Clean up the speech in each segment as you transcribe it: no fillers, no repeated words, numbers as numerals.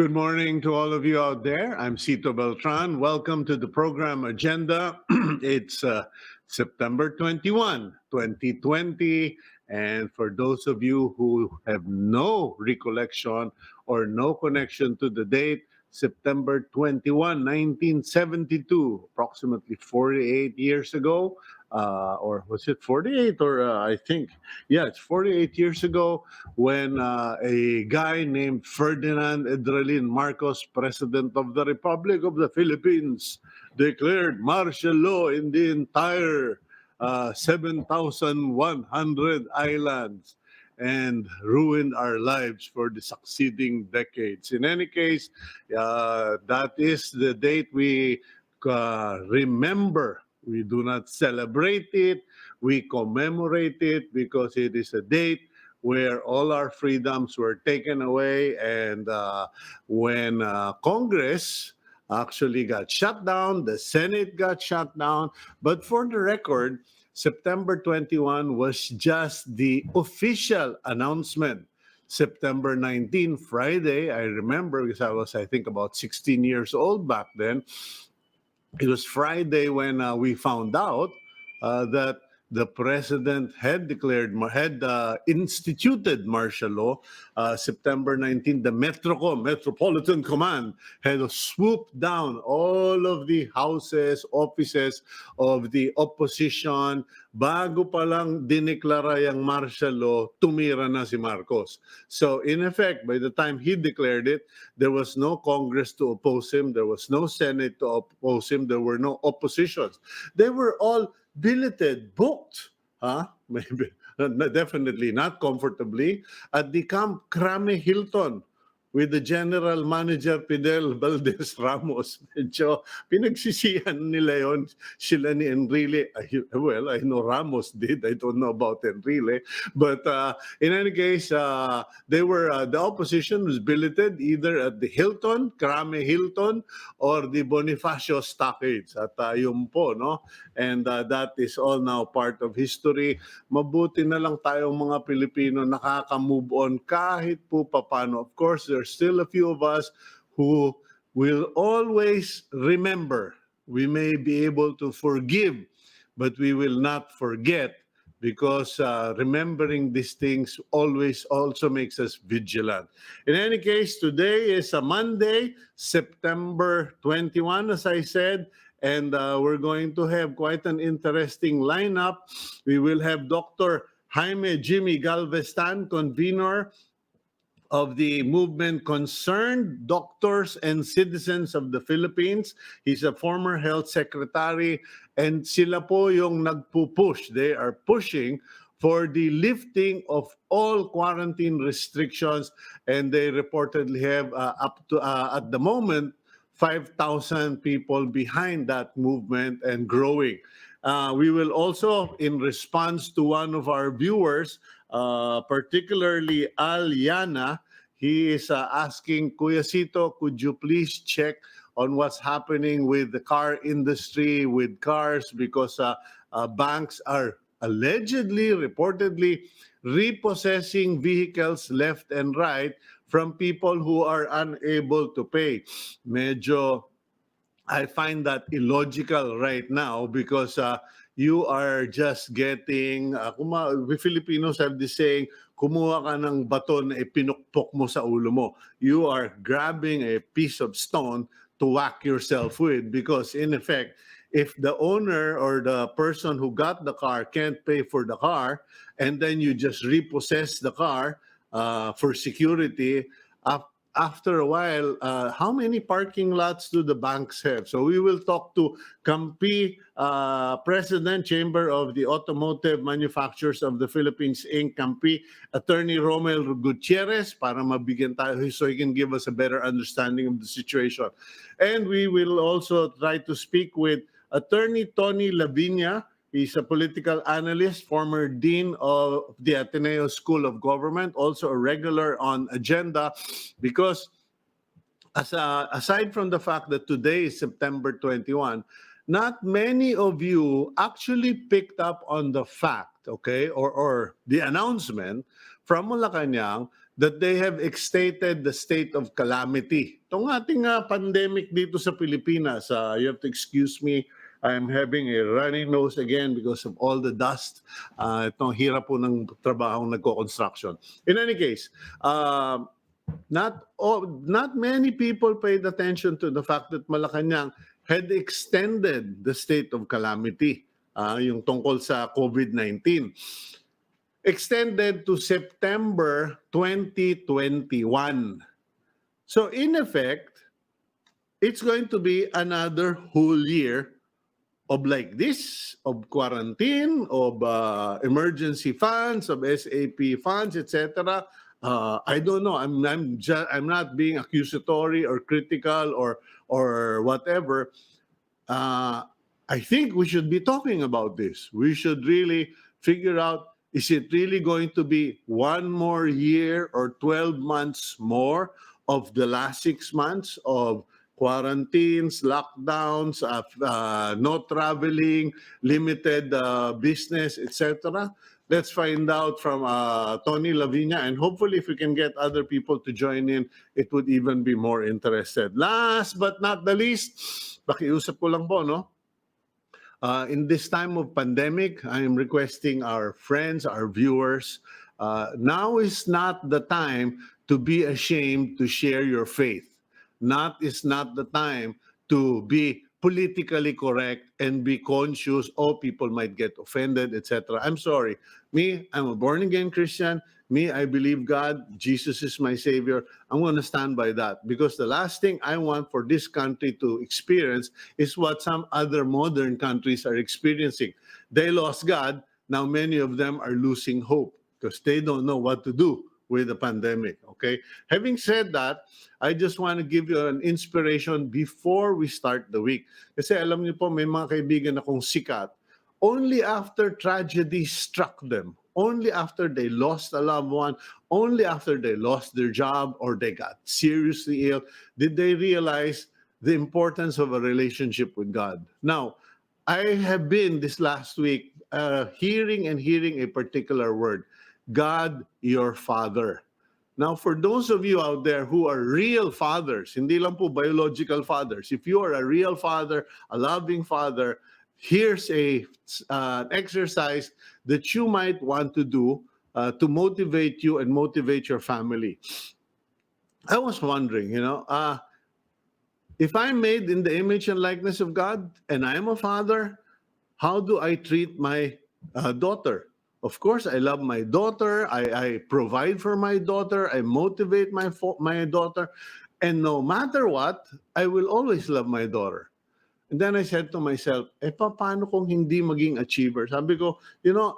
Good morning to all of you out there. I'm Cito Beltran. Welcome to the program agenda. It's September 21, 2020. And for those of you who have no recollection or no connection to the date, September 21, 1972, approximately 48 years ago, or was it 48 or I think, yeah, it's 48 years ago when a guy named Ferdinand Edralin Marcos, President of the Republic of the Philippines, declared martial law in the entire 7,100 islands and ruined our lives for the succeeding decades. In any case, that is the date we remember. We do not celebrate it. We commemorate it because it is a date where all our freedoms were taken away, and when Congress actually got shut down, the Senate got shut down. But for the record, September 21 was just the official announcement. September 19, Friday, I remember because I was, I think, about 16 years old back then. It was Friday when we found out that the president had instituted martial law. September 19, the Metropolitan Command, had swooped down all of the houses, offices of the opposition. Bago pa lang dineklara yung martial law, tumira na si Marcos. So in effect, by the time he declared it, there was no Congress to oppose him. There was no Senate to oppose him. There were no oppositions. They were all billeted, booked, maybe definitely not comfortably, at the Camp Crame Hilton with the General Manager Fidel Valdez Ramos. Medyo pinagsisihan nila yon, sila ni Enrile. Well, I know Ramos did. I don't know about Enrile. But in any case, they were the opposition was billeted either at the Hilton, Crame Hilton, or the Bonifacio Stockades at yun po, no? And that is all now part of history. Mabuti na lang tayong mga Pilipino nakaka-move on kahit po papano. Of course, there's still a few of us who will always remember. We may be able to forgive, but we will not forget, because remembering these things always also makes us vigilant. In any case, today is a Monday, September 21, as I said, and we're going to have quite an interesting lineup. We will have Dr. Jaime Galvez-Tan, convenor of the movement Concerned Doctors and Citizens of the Philippines. He's a former health secretary, and sila po yung nagpupush. They are pushing for the lifting of all quarantine restrictions, and they reportedly have up to, at the moment, 5,000 people behind that movement and growing. We will also, in response to one of our viewers, particularly Aliana, he is asking, Kuya Cito, could you please check on what's happening with the car industry, with cars, because banks are allegedly, reportedly, repossessing vehicles left and right from people who are unable to pay. Medyo, I find that illogical right now, because you are just getting, we Filipinos have this saying, kumuha ka ng baton, pinukpok mo sa ulo mo. You are grabbing a piece of stone to whack yourself with, because in effect, if the owner or the person who got the car can't pay for the car, and then you just repossess the car for security, after a while, how many parking lots do the banks have? So we will talk to Campi, President, Chamber of the Automotive Manufacturers of the Philippines, Inc., Campi, Attorney Rommel Gutierrez, para mabigyan tayo so he can give us a better understanding of the situation. And we will also try to speak with Attorney Tony Viña. He's a political analyst, former dean of the Ateneo School of Government, also a regular on agenda, because aside from the fact that today is September 21, not many of you actually picked up on the fact, okay, or the announcement from Malacanang that they have extended the state of calamity. Itong ating pandemic dito sa Pilipinas, you have to excuse me, I'm having a runny nose again because of all the dust. Itong hirap po ng trabahong nagko-construction. In any case, not many people paid attention to the fact that Malacanang had extended the state of calamity, yung tungkol sa COVID-19. Extended to September 2021. So in effect, it's going to be another whole year of like this, of quarantine, of emergency funds, of SAP funds, etc. I don't know. I'm not being accusatory or critical or whatever. I think we should be talking about this. We should really figure out, is it really going to be one more year or 12 months more of the last 6 months of quarantines, lockdowns, no traveling, limited business, etc.? Let's find out from Tony Viña, and hopefully if we can get other people to join in, it would even be more interested. Last but not the least, pakiusap ko lang po, no? In this time of pandemic, I am requesting our friends, our viewers, now is not the time to be ashamed to share your faith. Is not the time to be politically correct and be conscious, people might get offended, etc. I'm sorry. Me, I'm a born-again Christian. Me, I believe God. Jesus is my Savior. I'm going to stand by that, because the last thing I want for this country to experience is what some other modern countries are experiencing. They lost God. Now many of them are losing hope because they don't know what to do with the pandemic, okay? Having said that, I just want to give you an inspiration before we start the week. Kasi alam niyo po, may mga kaibigan akong sikat. Only after tragedy struck them, only after they lost a loved one, only after they lost their job or they got seriously ill, did they realize the importance of a relationship with God. Now, I have been this last week hearing a particular word, God, your Father. Now, for those of you out there who are real fathers, hindi lang po biological fathers, if you are a real father, a loving father, here's an exercise that you might want to do to motivate you and motivate your family. I was wondering, if I'm made in the image and likeness of God and I am a father, how do I treat my daughter? Of course, I love my daughter. I provide for my daughter. I motivate my daughter. And no matter what, I will always love my daughter. And then I said to myself, paano kung hindi maging achiever? Sabi ko,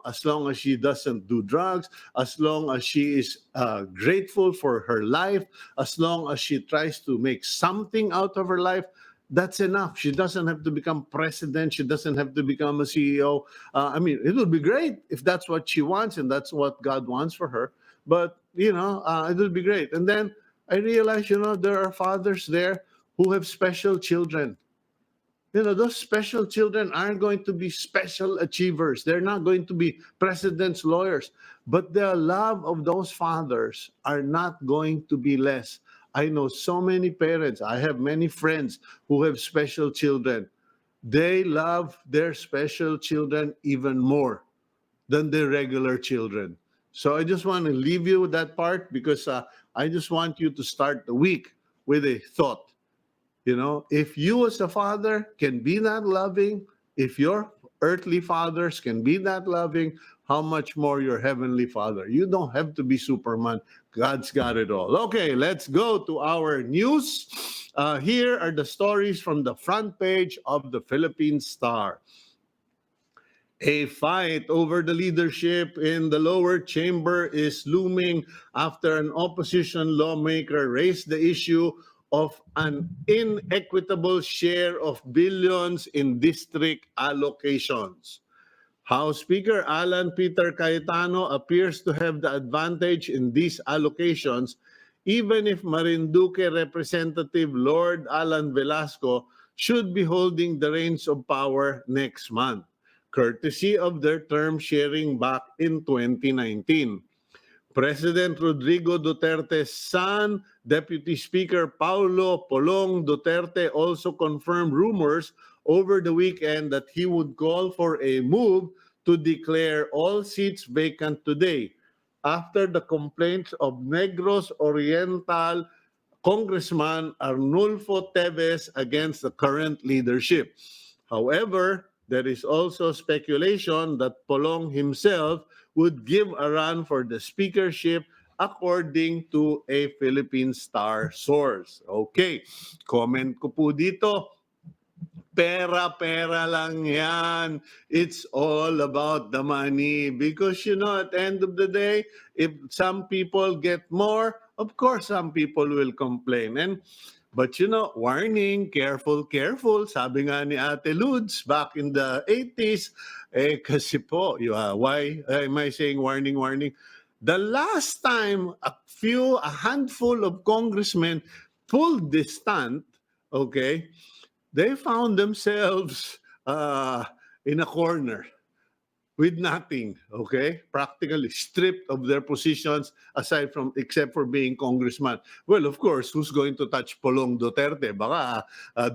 as long as she doesn't do drugs, as long as she is grateful for her life, as long as she tries to make something out of her life, that's enough. She doesn't have to become president. She doesn't have to become a CEO. It would be great if that's what she wants and that's what God wants for her. But, it would be great. And then I realized, there are fathers there who have special children. Those special children aren't going to be special achievers. They're not going to be president's lawyers. But the love of those fathers are not going to be less. I know so many parents. I have many friends who have special children. They love their special children even more than their regular children. So I just want to leave you with that part because I just want you to start the week with a thought. If you as a father can be that loving, if your earthly fathers can be that loving, how much more your heavenly Father. You don't have to be Superman. God's got it all. Okay, let's go to our news. Here are the stories from the front page of the Philippine Star. A fight over the leadership in the lower chamber is looming after an opposition lawmaker raised the issue of an inequitable share of billions in district allocations. House Speaker Alan Peter Cayetano appears to have the advantage in these allocations, even if Marinduque Representative Lord Alan Velasco should be holding the reins of power next month, courtesy of their term sharing back in 2019. President Rodrigo Duterte's son, Deputy Speaker Paulo Polong Duterte, also confirmed rumors over the weekend that he would call for a move to declare all seats vacant today after the complaints of Negros Oriental Congressman Arnulfo Teves against the current leadership. However, there is also speculation that Polong himself would give a run for the speakership according to a Philippine Star source. Okay, comment ko po dito. Pera lang yan. It's all about the money. Because, at the end of the day, if some people get more, of course, some people will complain. But warning, careful, careful. Sabi nga ni Ate Ludes back in the 80s, kasi po, why am I saying warning, warning? The last time a handful of congressmen pulled this stunt, okay, they found themselves in a corner with nothing, okay? Practically stripped of their positions except for being congressman. Well, of course, who's going to touch Polong Duterte? Baka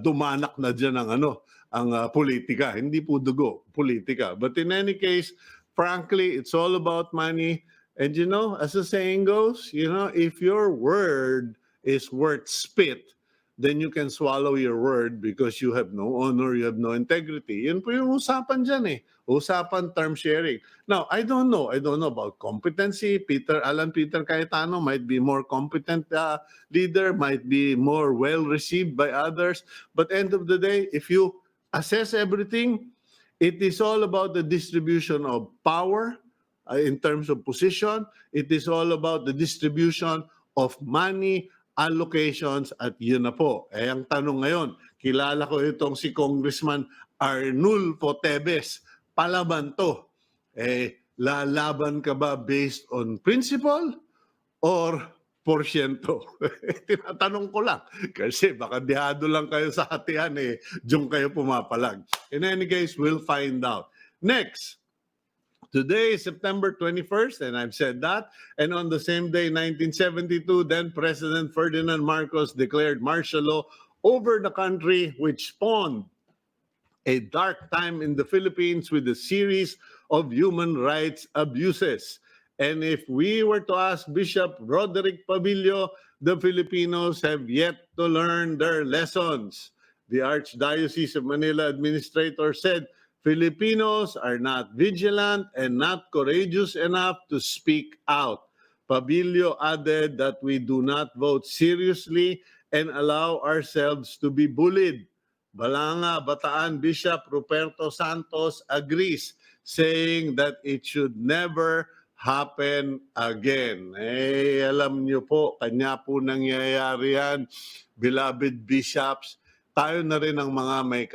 dumanak na dyan ang politika. Hindi po dugo, politika. But in any case, frankly, it's all about money. And as the saying goes, if your word is worth spit, then you can swallow your word because you have no honor, you have no integrity. Yun po yung usapan dyan eh. Usapan term sharing. Now, I don't know about competency. Alan Peter Cayetano might be more competent leader, might be more well-received by others. But end of the day, if you assess everything, it is all about the distribution of power in terms of position. It is all about the distribution of money, allocations, at yun na po. Ang tanong ngayon, kilala ko itong si Congressman Arnulfo Teves. Palaban to. Lalaban ka ba based on principle or porsyento? Tinatanong ko lang. Kasi baka dihado lang kayo sa hatian diyan kayo pumapalag. In any case, we'll find out. Next. Today is September 21st, and I've said that. And on the same day, 1972, then President Ferdinand Marcos declared martial law over the country, which spawned a dark time in the Philippines with a series of human rights abuses. And if we were to ask Bishop Roderick Pabillo, the Filipinos have yet to learn their lessons. The Archdiocese of Manila administrator said, Filipinos are not vigilant and not courageous enough to speak out. Pabillo added that we do not vote seriously and allow ourselves to be bullied. Balanga Bataan Bishop Ruperto Santos agrees, saying that it should never happen again. Alam niyo po, kanya po nangyayari yan, beloved bishops. Tayo na rin ang mga may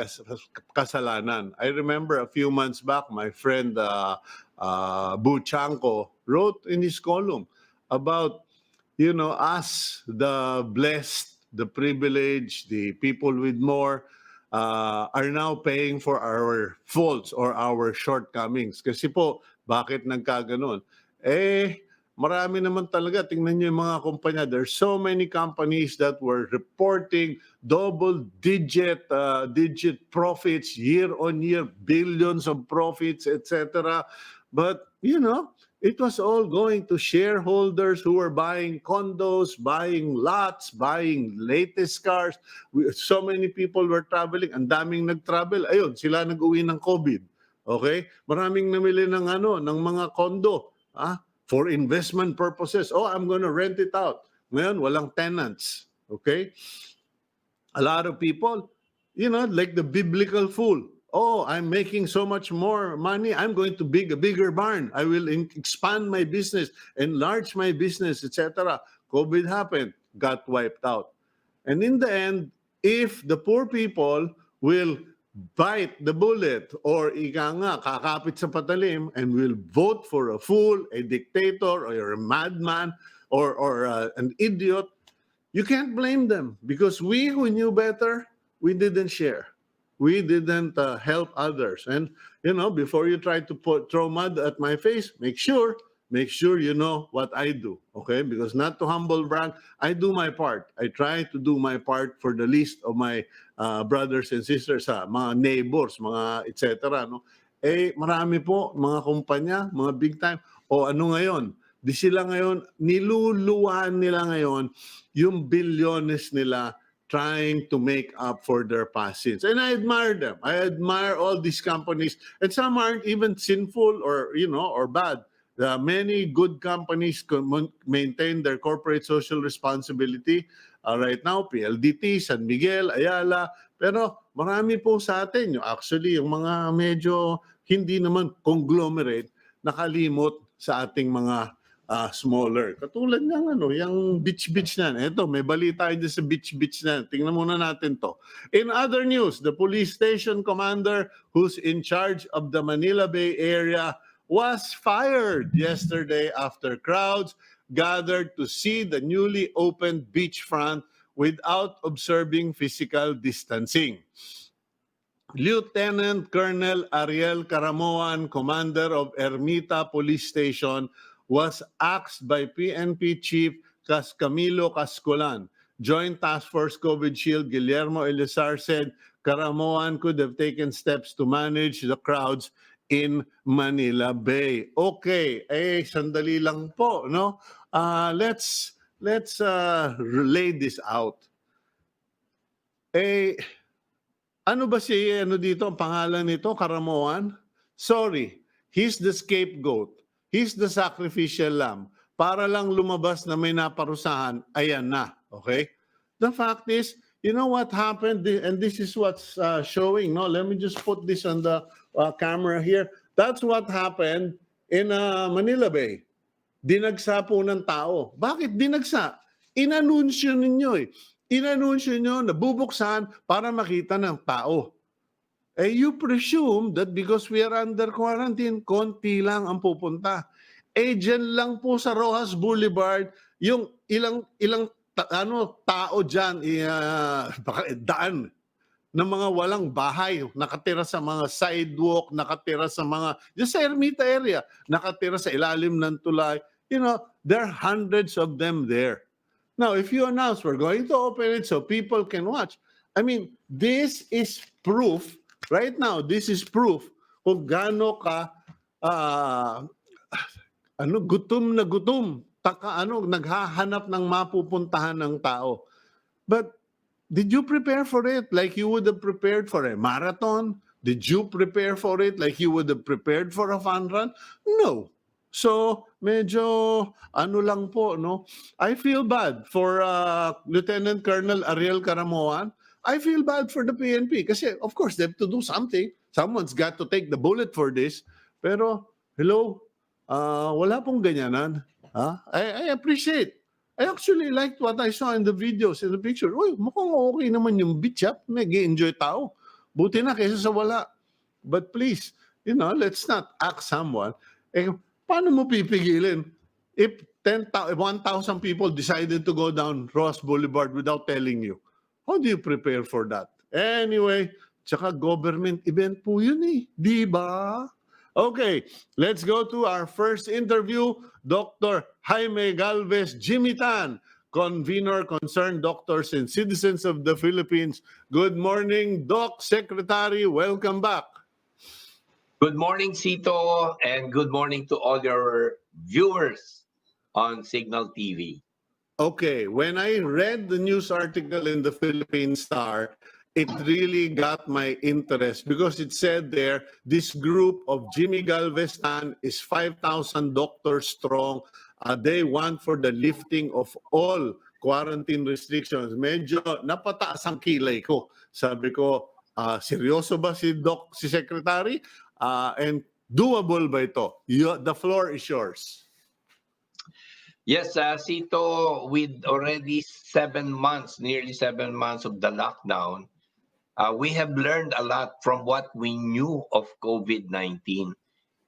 kasalanan. I remember a few months back, my friend Bu Chanko wrote in his column about, us, the blessed, the privileged, the people with more, are now paying for our faults or our shortcomings. Kasi po, bakit nagkaganon? Marami naman talaga. Tingnan niyo yung mga kumpanya. There's so many companies that were reporting double-digit profits year-on-year, billions of profits, etc. But, it was all going to shareholders who were buying condos, buying lots, buying latest cars. So many people were traveling. Ang daming nag-travel. Ayun, sila nag-uwi ng COVID. Okay? Maraming namili ng ng mga condo, for investment purposes. Oh, I'm gonna rent it out. Ngayon, walang tenants. Okay? A lot of people, like the biblical fool. Oh, I'm making so much more money. I'm going to build a bigger barn. I will expand my business, enlarge my business, etc. COVID happened, got wiped out. And in the end, if the poor people will bite the bullet or ika nga, kakapit sa patalim and will vote for a fool, a dictator, or a madman, or an idiot, you can't blame them because we who knew better, we didn't share. We didn't help others. And before you try to throw mud at my face, make sure you know what I do. Okay, because not to humble brag, I do my part. I try to do my part for the least of my brothers and sisters, mga neighbors, mga etc. No? Marami po mga kumpanya, mga big time. O ano ngayon? Di sila ngayon, niluluwaan nila ngayon yung bilyones nila trying to make up for their past sins. And I admire them. I admire all these companies. And some aren't even sinful or bad. Many good companies maintain their corporate social responsibility. Right now, PLDT, San Miguel, Ayala. Pero marami po sa atin, yung mga medyo hindi naman conglomerate, nakalimot sa ating mga smaller. Katulad ng yung beach na. Ito, may balita dyan sa beach na. Tingnan muna natin to. In other news, the police station commander who's in charge of the Manila Bay area was fired yesterday after crowds gathered to see the newly opened beachfront without observing physical distancing. Lieutenant Colonel Ariel Caramoan, commander of Ermita Police Station, was axed by PNP Chief Camilo Cascolan. Joint Task Force COVID Shield Guillermo Elizar said Caramoan could have taken steps to manage the crowds in Manila Bay. Okay, sandali lang po, no? Let's relay this out. Ano ba dito ang pangalan nito, Caramoan? Sorry, he's the scapegoat. He's the sacrificial lamb. Para lang lumabas na may naparusahan, ayan na. Okay? The fact is, you know what happened? And this is what's showing. No, let me just put this on the camera here. That's what happened in Manila Bay. Dinagsa po ng tao. Bakit dinagsa? Inanunsyo ninyo eh. Inanunsyo nyo na bubuksan para makita ng tao. You presume that because we are under quarantine, konti lang ang pupunta. Dyan lang po sa Rojas Boulevard, yung ilang tao dyan, daan ng mga walang bahay, nakatira sa mga sidewalk, nakatira sa mga, just sa Ermita area, nakatira sa ilalim ng tulay. There are hundreds of them there. Now, if you announce we're going to open it so people can watch, I mean, this is proof. Right now, this is proof kung gaano ka gutom na gutom, naghahanap ng mapupuntahan ng tao. But did you prepare for it like you would have prepared for a marathon? Did you prepare for it like you would have prepared for a fun run? No. So, medyo lang po, no? I feel bad for Lieutenant Colonel Ariel Caramoan. I feel bad for the PNP kasi of course they have to do something. Someone's got to take the bullet for this. Pero, hello, wala pong ganyanan. I appreciate. I actually liked what I saw in the videos, in the picture. Uy, mukhang okay naman yung beach, nag-enjoy tao. Buti na kaysa sa wala. But please, let's not ask someone. Paano mo pipigilin if 1,000 people decided to go down Ross Boulevard without telling you? How do you prepare for that? Anyway, tsaka government event po yun eh. Di ba? Okay, let's go to our first interview. Dr. Jaime Galvez-Tan, convenor concerned doctors and citizens of the Philippines. Good morning, Doc Secretary. Welcome back. Good morning, Cito, and good morning to all your viewers on Signal TV. Okay, when I read the news article in the Philippine Star, it really got my interest because it said there, this group of Jaime Galvez-Tan is 5,000 doctors strong. They want for the lifting of all quarantine restrictions. Medyo napataas ang kilay ko. Sabi ko, seryoso ba si Secretary? And doable ba ito? The floor is yours. Yes, Cito, with already 7 months, nearly 7 months of the lockdown, we have learned a lot from what we knew of COVID-19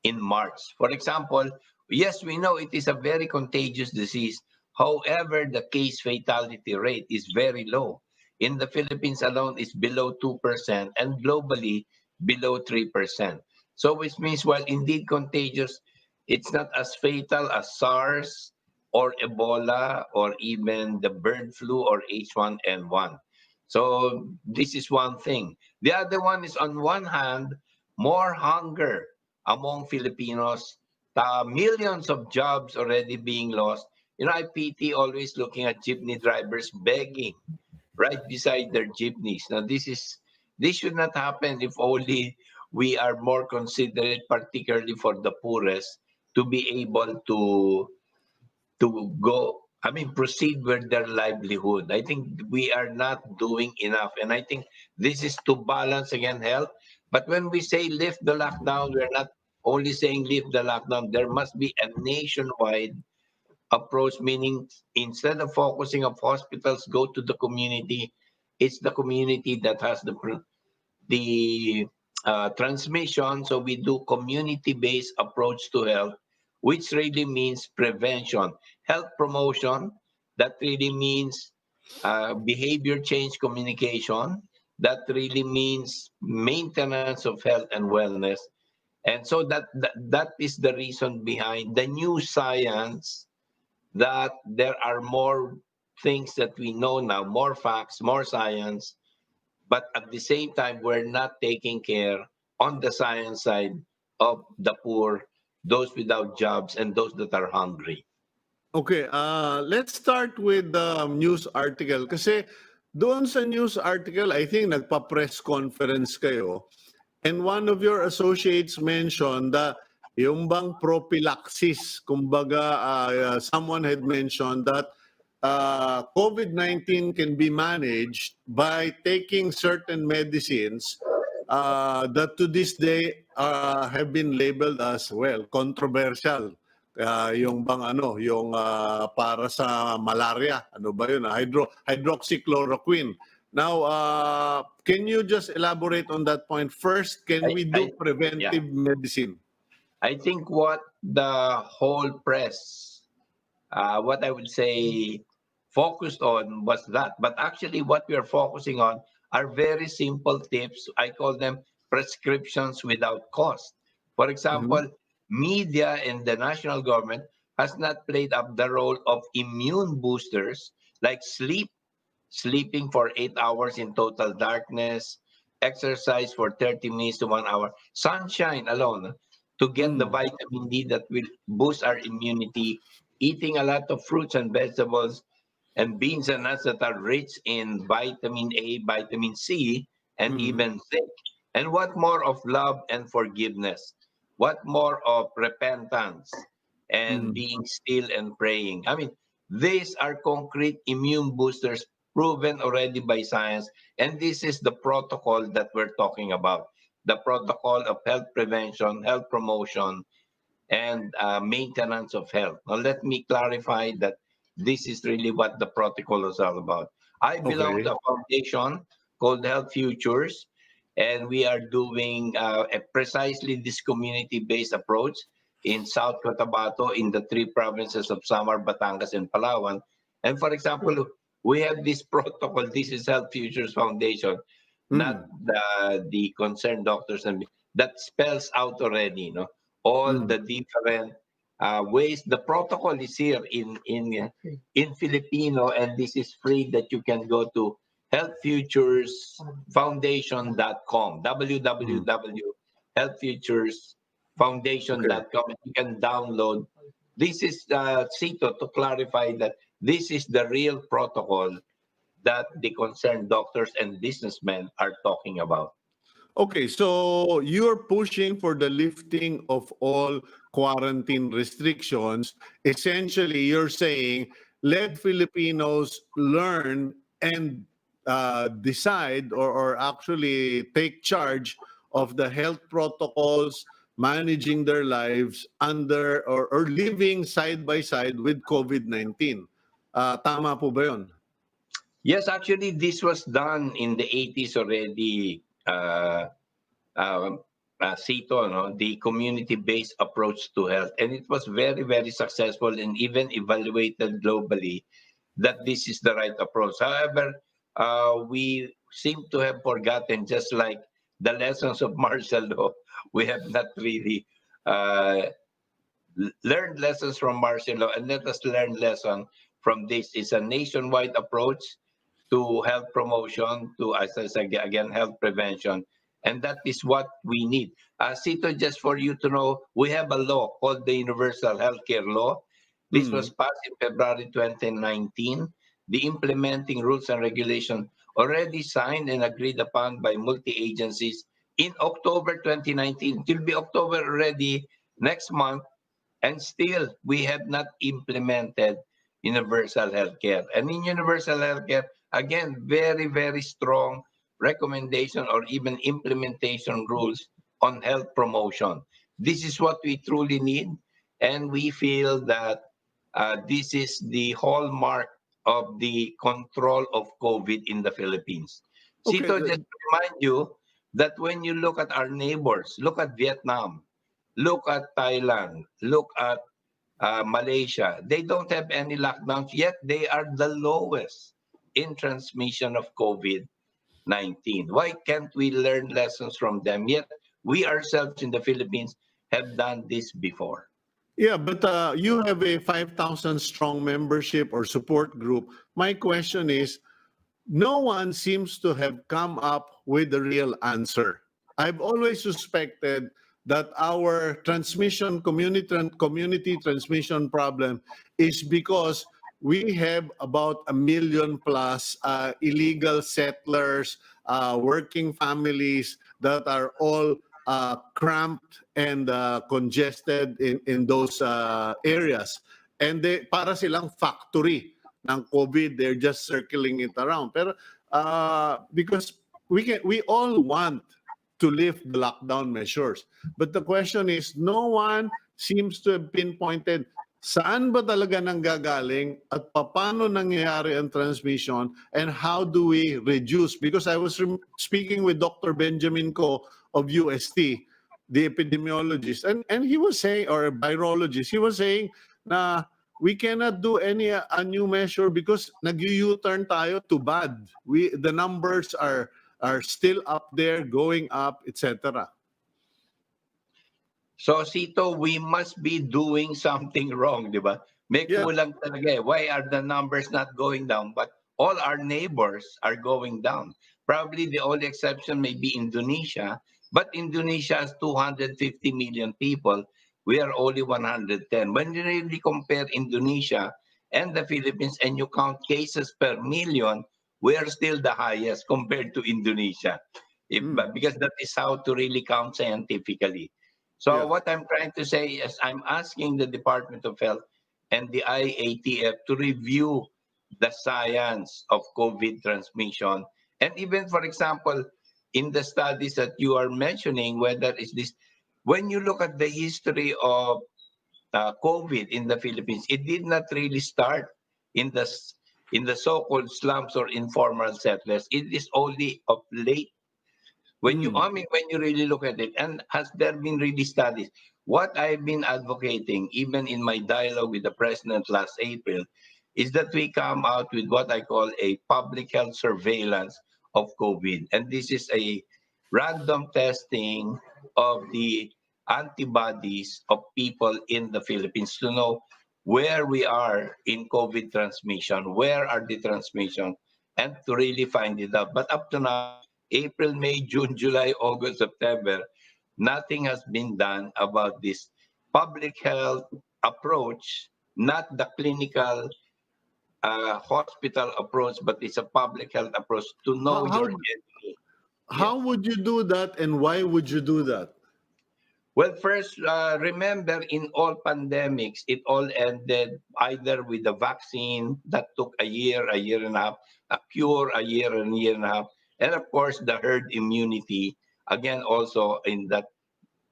in March. For example, yes, we know it is a very contagious disease. However, the case fatality rate is very low. In the Philippines alone, it's below 2%, and globally, below 3%. So which means, while indeed contagious, it's not as fatal as SARS or Ebola or even the bird flu or H1N1. So this is one thing. The other one is, on one hand, more hunger among Filipinos, millions of jobs already being lost. I pity always looking at jeepney drivers begging right beside their jeepneys. Now, this should not happen if only we are more considerate, particularly for the poorest, to be able to go, I mean, proceed with their livelihood. I think we are not doing enough. And I think this is to balance again health. But when we say lift the lockdown, we're not only saying lift the lockdown. There must be a nationwide approach, meaning instead of focusing on hospitals, go to the community. It's the community that has the transmission. So we do community-based approach to health, which really means prevention, health promotion. That really means behavior change communication. That really means maintenance of health and wellness. And so that is the reason behind the new science, that there are more things that we know now, more facts, more science, but at the same time, we're not taking care on the science side of the poor, those without jobs, and those that are hungry. Okay, let's start with the news article. Kasi doon sa news article, I think nagpa-press conference kayo. And one of your associates mentioned that yung bang prophylaxis, kumbaga someone had mentioned that COVID-19 can be managed by taking certain medicines that to this day have been labeled as, well, controversial. Yung bang ano, yung para sa malaria, ano ba yun? Hydroxychloroquine. Now, can you just elaborate on that point? First, can we do Yeah. preventive medicine? I think what the whole press, what I would say, focused on was that. But actually, what we are focusing on are very simple tips. I call them prescriptions without cost. For example, Mhm. media and the national government has not played up the role of immune boosters like sleeping for 8 hours in total darkness, exercise for 30 minutes to 1 hour, sunshine alone to get the Mm. vitamin D that will boost our immunity, eating a lot of fruits and vegetables and beans and nuts that are rich in vitamin A, vitamin C, and Mhm. even zinc. And what more of love and forgiveness? What more of repentance and Mm. being still and praying? I mean, these are concrete immune boosters proven already by science. And this is the protocol that we're talking about, the protocol of health prevention, health promotion, and maintenance of health. Now, let me clarify that this is really what the protocol is all about. I belong Okay. to a foundation called Health Futures, and we are doing precisely this community-based approach in South Cotabato, in the three provinces of Samar, Batangas, and Palawan. And for example, we have this protocol. This is Health Futures Foundation, not Mm. the concerned doctors, and that spells out already, all Mm. the different ways. The protocol is here in Filipino, and this is free, that you can go to healthfuturesfoundation.com, Mm. Okay. www.healthfuturesfoundation.com, and you can download. This is Cito, to clarify that this is the real protocol that the concerned doctors and businessmen are talking about. Okay, so you're pushing for the lifting of all quarantine restrictions. Essentially, you're saying let Filipinos learn and decide or actually take charge of the health protocols, managing their lives under or living side by side with COVID-19. Tama po ba yun? Yes, actually, this was done in the 80s already. Cito, no, the community-based approach to health, and it was very, very successful and even evaluated globally that this is the right approach. However, we seem to have forgotten, just like the lessons of martial law, we have not really uh, learned lessons from martial law, and let us learn lesson from this. It's a nationwide approach to health promotion, to, as I said again, health prevention. And that is what we need. Sito, just for you to know, we have a law called the Universal Healthcare Law. This was Mm. passed in February 2019. The implementing rules and regulations already signed and agreed upon by multi-agencies in October 2019. It will be October already next month, and still we have not implemented universal healthcare. And in universal healthcare, again, very, very strong recommendation or even implementation rules on health promotion. This is what we truly need, and we feel that this is the hallmark of the control of COVID in the Philippines. Okay. Sito, just to remind you that when you look at our neighbors, look at Vietnam, look at Thailand, look at Malaysia. They don't have any lockdowns, yet they are the lowest in transmission of COVID-19. Why can't we learn lessons from them? Yet we ourselves in the Philippines have done this before. Yeah, but you have a 5,000 strong membership or support group. My question is, no one seems to have come up with the real answer. I've always suspected that our community transmission problem is because we have about 1 million plus illegal settlers, working families that are all cramped and congested in those areas. And para silang factory ng COVID, they're just circling it around. Pero because we all want to lift the lockdown measures. But the question is, no one seems to have pinpointed saan ba talaga nanggagaling at paano nangyayari ang transmission and how do we reduce? Because I was speaking with Dr. Benjamin Ko of UST, the epidemiologist, and he was saying, or a virologist, he was saying na we cannot do any a new measure because nag-U-turn tayo to bad. The numbers are still up there, going up, etc. So, Sito, we must be doing something wrong, di ba? May Yeah. kulang talaga eh. Why are the numbers not going down? But all our neighbors are going down. Probably the only exception may be Indonesia, but Indonesia has 250 million people. We are only 110. When you really compare Indonesia and the Philippines and you count cases per million, we are still the highest compared to Indonesia. Mm. Because that is how to really count scientifically. So Yeah. what I'm trying to say is I'm asking the Department of Health and the IATF to review the science of COVID transmission. And even, for example, in the studies that you are mentioning, whether it's this, when you look at the history of COVID in the Philippines, it did not really start in the so-called slums or informal settlers. It is only of late when you, Mm. I mean, when you really look at it, and has there been really studies? What I've been advocating, even in my dialogue with the president last April, is that we come out with what I call a public health surveillance of COVID. And this is a random testing of the antibodies of people in the Philippines to know where we are in COVID transmission, where are the transmission, and to really find it out. But up to now, April, May, June, July, August, September, nothing has been done about this public health approach, not the clinical a hospital approach, but it's a public health approach to know How, your how enemy. how Yes. would you do that, and why would you do that? Well, first, remember in all pandemics, it all ended either with a vaccine that took a year and a half, a cure, a year and a half, and of course, the herd immunity. Again, also in that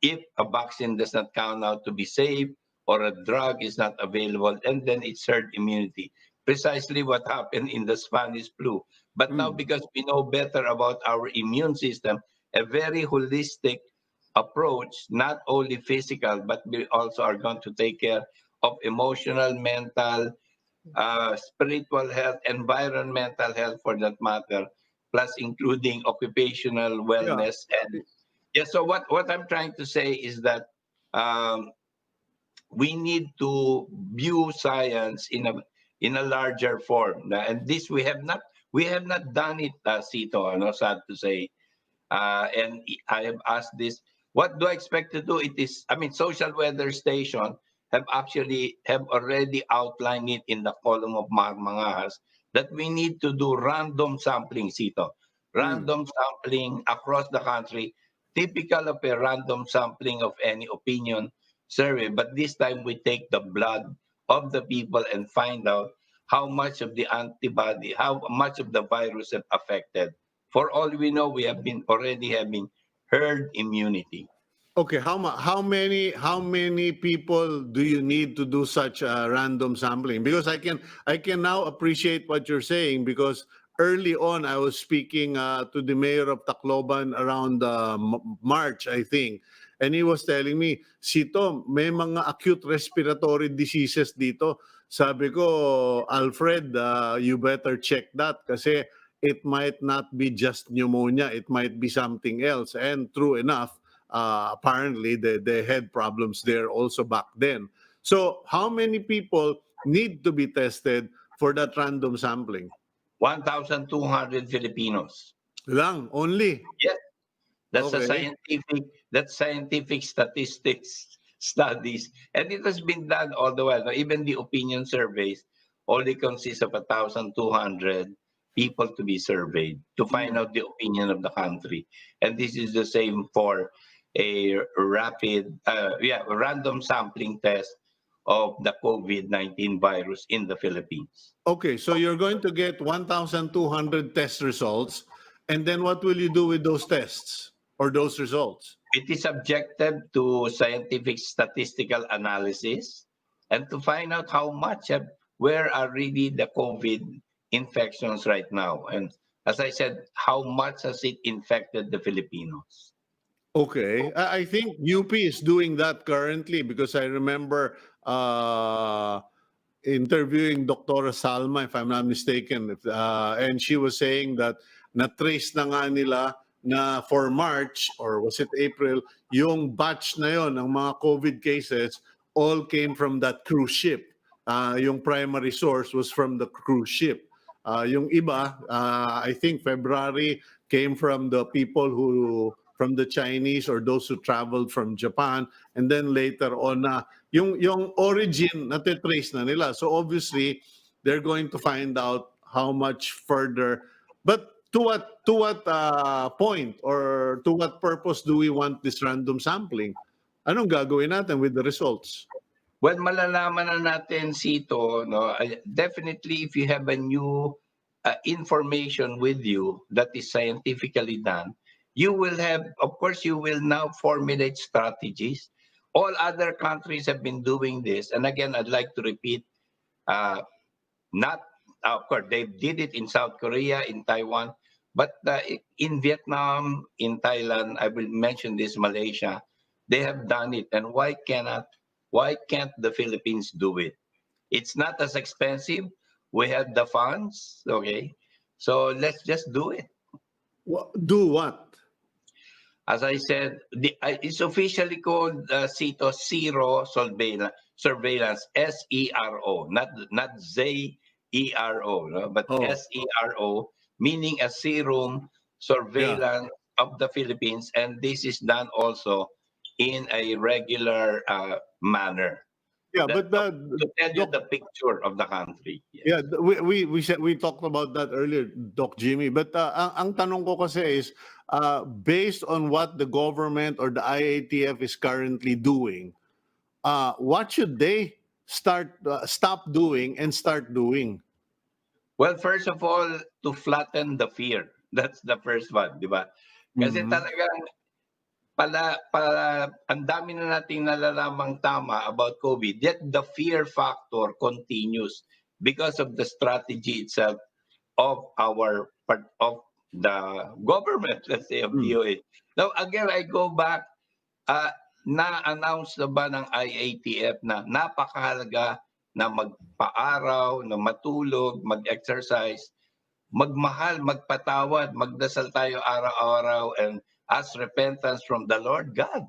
if a vaccine does not count out to be safe or a drug is not available, and then it's herd immunity. Precisely what happened in the Spanish flu. But now, Mm. because we know better about our immune system, a very holistic approach, not only physical, but we also are going to take care of emotional, mental, spiritual health, environmental health for that matter, plus including occupational Yeah. wellness. And yeah, so what I'm trying to say is that um, we need to view science in a larger form. And this we have not done it, Cito, ano, sad to say. And I have asked this, what do I expect to do? It is, I mean, social weather station have already outlined it in the column of Mangas that we need to do random sampling, Sito. Mm. Random sampling across the country, typical of a random sampling of any opinion survey. But this time we take the blood of the people and find out how much of the antibody, how much of the virus have affected. For all we know, we have been already having herd immunity. Okay, how many people do you need to do such a random sampling? Because I can now appreciate what you're saying, because early on I was speaking to the mayor of Tacloban around March, I think, and he was telling me, Sito, may mga acute respiratory diseases dito. Sabi ko, Alfred, you better check that kasi it might not be just pneumonia, it might be something else. And true enough, apparently they had problems there also back then. So how many people need to be tested for that random sampling? 1,200 Filipinos. Lang, only. Yes, that's a Okay. scientific statistics studies, and it has been done all the while. Now, even the opinion surveys only consist of 1,200 people to be surveyed to find Mm. out the opinion of the country, and this is the same for a random sampling test of the COVID-19 virus in the Philippines. Okay, so you're going to get 1,200 test results, and then what will you do with those tests or those results? It is subjected to scientific statistical analysis and to find out where are really the COVID infections right now. And as I said, how much has it infected the Filipinos? Okay, I think UP is doing that currently, because I remember interviewing Dr. Salma, if I'm not mistaken, and she was saying that na-trace na nga nila na for March, or was it April, yung batch na yon ng mga COVID cases all came from that cruise ship. Yung primary source was from the cruise ship. Yung iba, I think February, came from the people who, from the Chinese or those who traveled from Japan, and then later on na yung origin natitrace na nila. So obviously, they're going to find out how much further. But to what point or to what purpose do we want this random sampling? Anong gagawin natin with the results? Well, malalaman na natin, Sito, no? Definitely if you have a new information with you that is scientifically done, you will have, of course, you will now formulate strategies. All other countries have been doing this. And again, I'd like to repeat, uh, not, of course, they did it in South Korea, in Taiwan, but in Vietnam, in Thailand, I will mention this, Malaysia, they have done it. And why can't the Philippines do it? It's not as expensive. We have the funds, okay? So let's just do it. Do what? As I said, it's officially called CITO Zero Surveillance, SERO, not ZERO, no? But Oh, SERO, meaning a serum yeah. surveillance of the Philippines. And this is done also in a regular manner. Yeah, That, but to tell you Doc, the picture of the country. yeah, Yes. we talked about that earlier, Doc Jimmy. But ang tanong ko kasi is, based on what the government or the IATF is currently doing, what should they stop doing and start doing? Well, first of all, to flatten the fear. That's the first one, di ba? Kasi Mhm. talagang ang dami na nating nalalamang tama about COVID, yet the fear factor continues because of the strategy itself of our part of the government, let's say, of Mm. DOH. Now, again, I go back, ah, na-announce na ba ng IATF na napakahalaga na magpa-araw, na matulog, mag-exercise, magmahal, magpatawad, magdasal tayo araw-araw and ask repentance from the Lord God.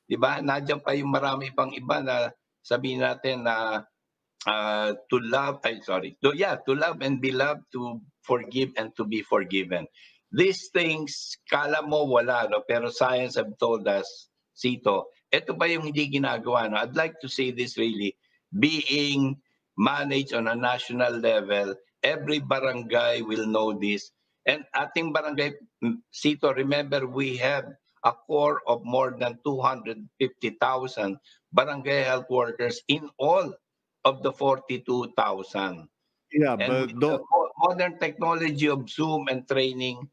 'Di ba? Nandiyan pa yung marami pang iba na sabihin natin na to love, ay sorry, to love and be loved, to forgive and to be forgiven. These things, kala mo wala, no? Pero science have told us, Sito, ito ba yung hindi ginagawa, no? I'd like to say this really, being managed on a national level, every barangay will know this. And ating barangay, Sito, remember, we have a core of more than 250,000 barangay health workers in all of the 42,000. Yeah, And with but the modern technology of Zoom and training,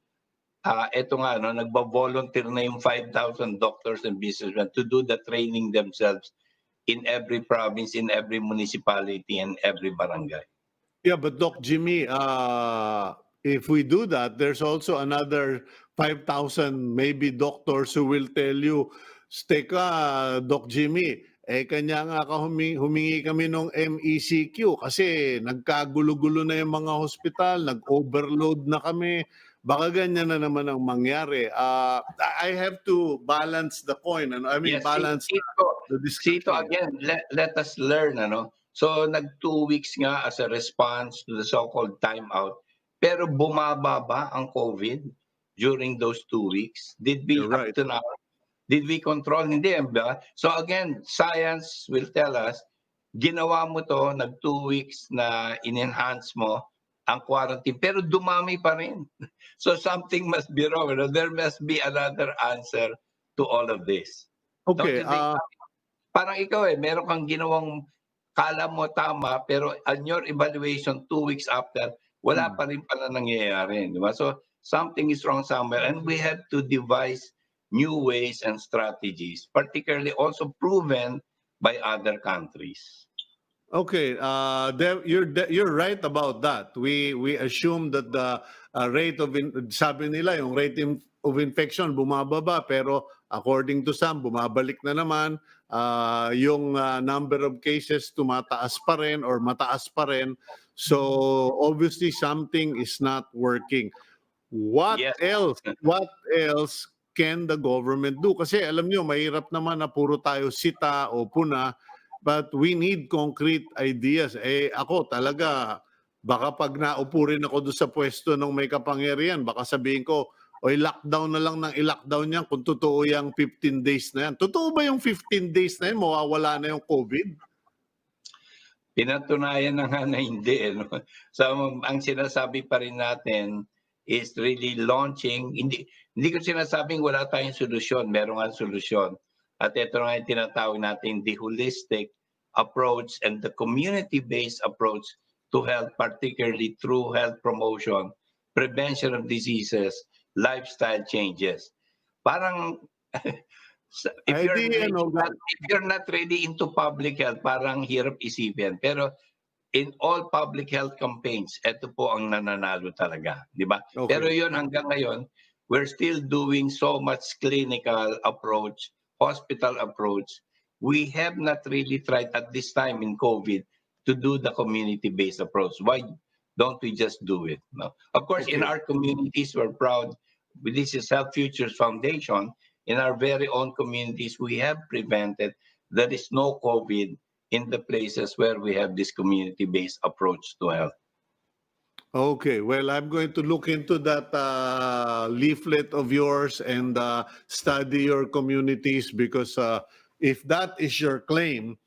eto nga, no, nagba-volunteer na yung 5,000 doctors and businessmen to do the training themselves in every province, in every municipality, and every barangay. Yeah, but Doc Jimmy, if we do that, there's also another 5,000 maybe doctors who will tell you, teka, Doc Jimmy, kanya nga humingi kami ng MECQ kasi nagkagulo-gulo na yung mga hospital, nag-overload na kami. Baka ganyan na naman ang mangyari. I have to balance the coin. I mean, Yes, balance the Sito discussion. again, let us learn, ano? So, nag 2 weeks nga as a response to the so-called timeout. Pero bumaba ba ang COVID during those 2 weeks? Did we, You're up right. to now, did we control? Hindi, ba? So again, science will tell us, ginawa mo to, nag 2 weeks na in-enhance mo ang quarantine, pero dumami pa rin. So something must be wrong. You know? There must be another answer to all of this. Don't Okay, you think? Parang ikaw meron kang ginawang kala mo tama, pero on your evaluation 2 weeks after, wala hmm. pa rin pala nangyayari, di ba? So something is wrong somewhere, and we have to devise new ways and strategies, particularly also proven by other countries. Okay, you're right about that. We assume that the rate of sabi nila yung of infection bumababa, pero according to some bumabalik na naman. Yung number of cases tumataas pa rin or mataas pa rin. So obviously something is not working. What Yes. else? What else can the government do? Kasi alam nyo, mahirap naman na puro tayo sita o puna, but we need concrete ideas. Ako talaga, baka pag naupo rin ako doon sa pwesto ng may kapangyarihan, baka sabihin ko, oy, lockdown na lang ng i-lockdown yan kung totoo yung 15 days na yan. Totoo ba yung 15 days na yan, mawawala na yung COVID? Pinatunayan na nga na hindi. No? So, ang sinasabi pa rin natin is really launching. Hindi ko sinasabing wala tayong solusyon. Meron nga solusyon. At ito nga yung tinatawag natin the holistic approach and the community-based approach to health, particularly through health promotion, prevention of diseases, lifestyle changes. Parang if Ay you're di, really ano, if you're not really into public health, parang hirap isipin. Pero in all public health campaigns, ito po ang nananalo talaga, di ba? Pero okay. yun hanggang ngayon, we're still doing so much clinical approach, hospital approach. We have not really tried at this time in COVID to do the community-based approach. Why don't we just do it? No? Of course, in Okay. our communities, we're proud. This is Health Futures Foundation. In our very own communities, we have prevented. There is no COVID in the places where we have this community-based approach to health. Okay, well, I'm going to look into that leaflet of yours and study your communities because if that is your claim,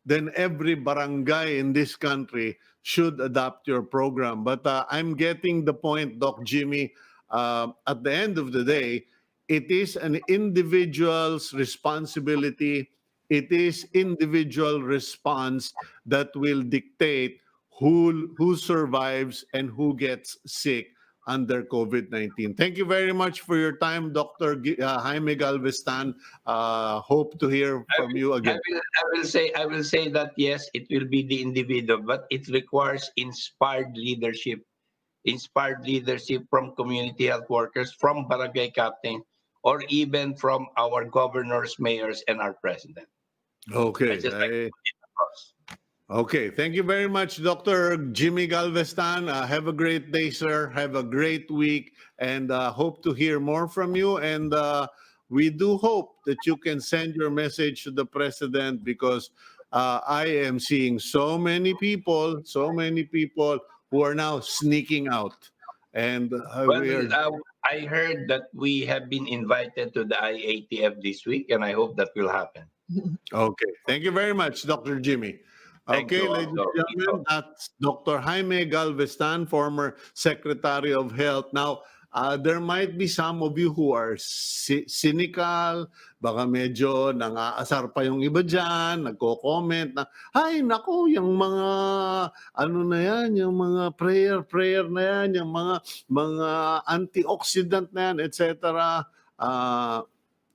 then every barangay in this country should adopt your program. But I'm getting the point, Doc Jimmy. At the end of the day, it is an individual's responsibility. It is individual response that will dictate who survives and who gets sick under COVID-19. Thank you very much for your time, Dr. Jaime Galvez-Tan. Hope to hear from you again. I will say that yes, it will be the individual, but it requires inspired leadership from community health workers, from barangay captain, or even from our governors, mayors, and our president. Okay. I just like to put it across. Okay. Thank you very much, Dr. Jimmy Galvez-Tan. Have a great day, sir. Have a great week, and hope to hear more from you. And we do hope that you can send your message to the president, because I am seeing so many people who are now sneaking out. And I heard that we have been invited to the IATF this week, and I hope that will happen. Okay. Thank you very much, Dr. Jimmy. Thank Okay, you ladies also, and gentlemen, that's Dr. Jaime Galvez-Tan, former Secretary of Health. Now, there might be some of you who are cynical, baka medyo nang-aasar pa yung iba dyan, nagko-comment na, ay, naku, yung mga, ano na yan, yung mga prayer na yan, yung mga antioxidant na yan, etc.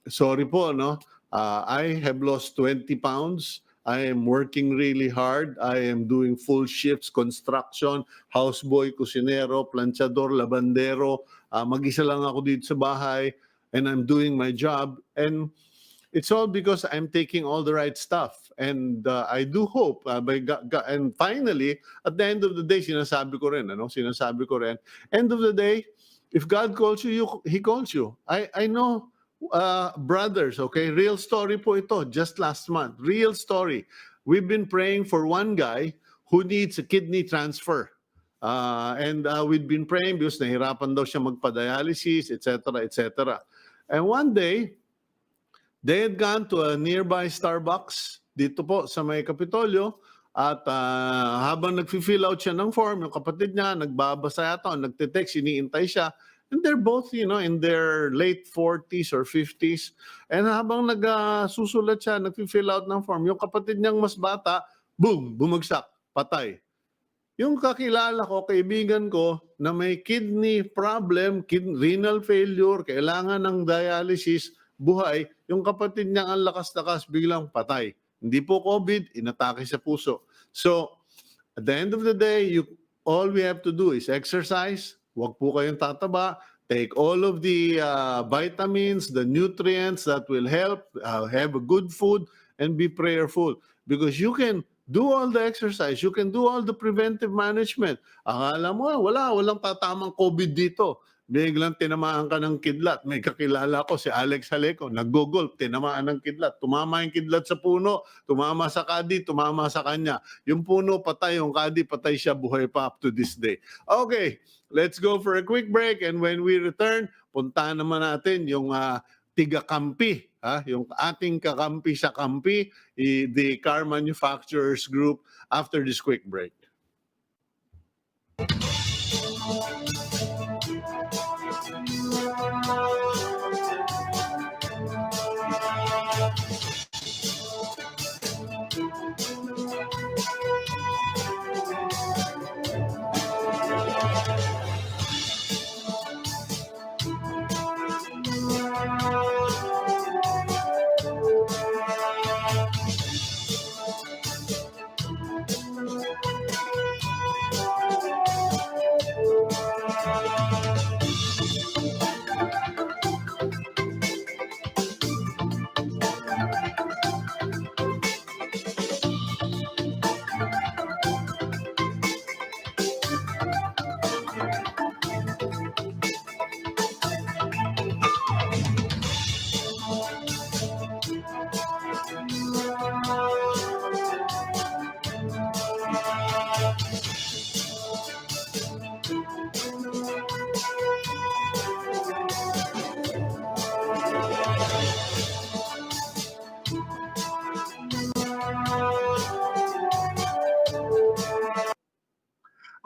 Sorry po, no? I have lost 20 pounds. I am working really hard. I am doing full shifts, construction, houseboy, kusinero, planchador, labandero. Mag-isa lang ako dito sa bahay, and I'm doing my job. And it's all because I'm taking all the right stuff. And I do hope, and finally, at the end of the day, sinasabi ko rin, end of the day, if God calls you, He calls you. I know, brothers, okay, real story po ito, just last month, real story. We've been praying for one guy who needs a kidney transfer. And we've been praying because nahirapan daw siya magpa-dialysis, etc., etc. And one day, they had gone to a nearby Starbucks, dito po sa may Kapitolyo, at habang nag-fill out siya ng form, yung kapatid niya, nagbabasa yata, nagte-text, iniintay siya. And they're both, in their late 40s or 50s. And habang nagsusulat siya, nag-fill out ng form, yung kapatid niyang mas bata, boom, bumagsak, patay. Yung kakilala ko, kaibigan ko, na may kidney problem, renal failure, kailangan ng dialysis, buhay, yung kapatid niyang ang lakas-lakas, biglang patay. Hindi po COVID, inatake sa puso. So, at the end of the day, all we have to do is exercise. Huwag po kayong tataba. Take all of the vitamins, the nutrients that will help, have a good food, and be prayerful. Because you can do all the exercise, you can do all the preventive management. Akala mo, walang tatamang COVID dito. Biglang tinamaan ka ng kidlat. May kakilala ko, si Alex Haleco, nag-google, tinamaan ng kidlat. Tumama yung kidlat sa puno, tumama sa kadi, tumama sa kanya. Yung puno patay, yung kadi patay siya, buhay pa up to this day. Okay, let's go for a quick break, and when we return, puntahan naman natin yung tiga-kampi, yung ating kakampi sa kampi, the car manufacturers group, after this quick break.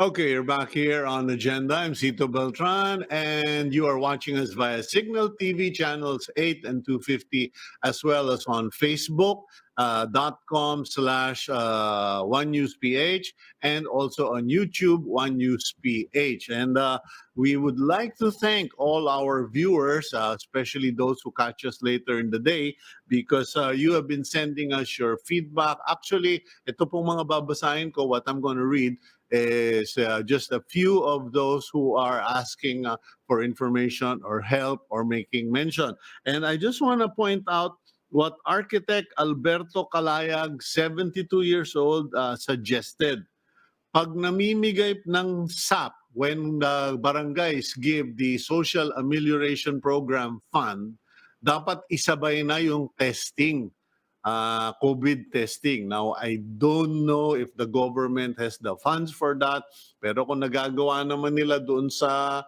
Okay, you're back here on Agenda. I'm Cito Beltran, and you are watching us via Signal TV channels 8 and 250, as well as on Facebook. .com/, One News PH, and also on YouTube, One News PH. And we would like to thank all our viewers, especially those who catch us later in the day, because you have been sending us your feedback. Actually, ito pong mga babasahin ko, what I'm going to read is just a few of those who are asking for information or help or making mention. And I just want to point out what architect Alberto Calayag, 72 years old, suggested. Pag namimigay ng SAP, when the barangays give the Social Amelioration Program Fund, dapat isabay na yung testing, COVID testing. Now, I don't know if the government has the funds for that, pero kung nagagawa naman nila doon sa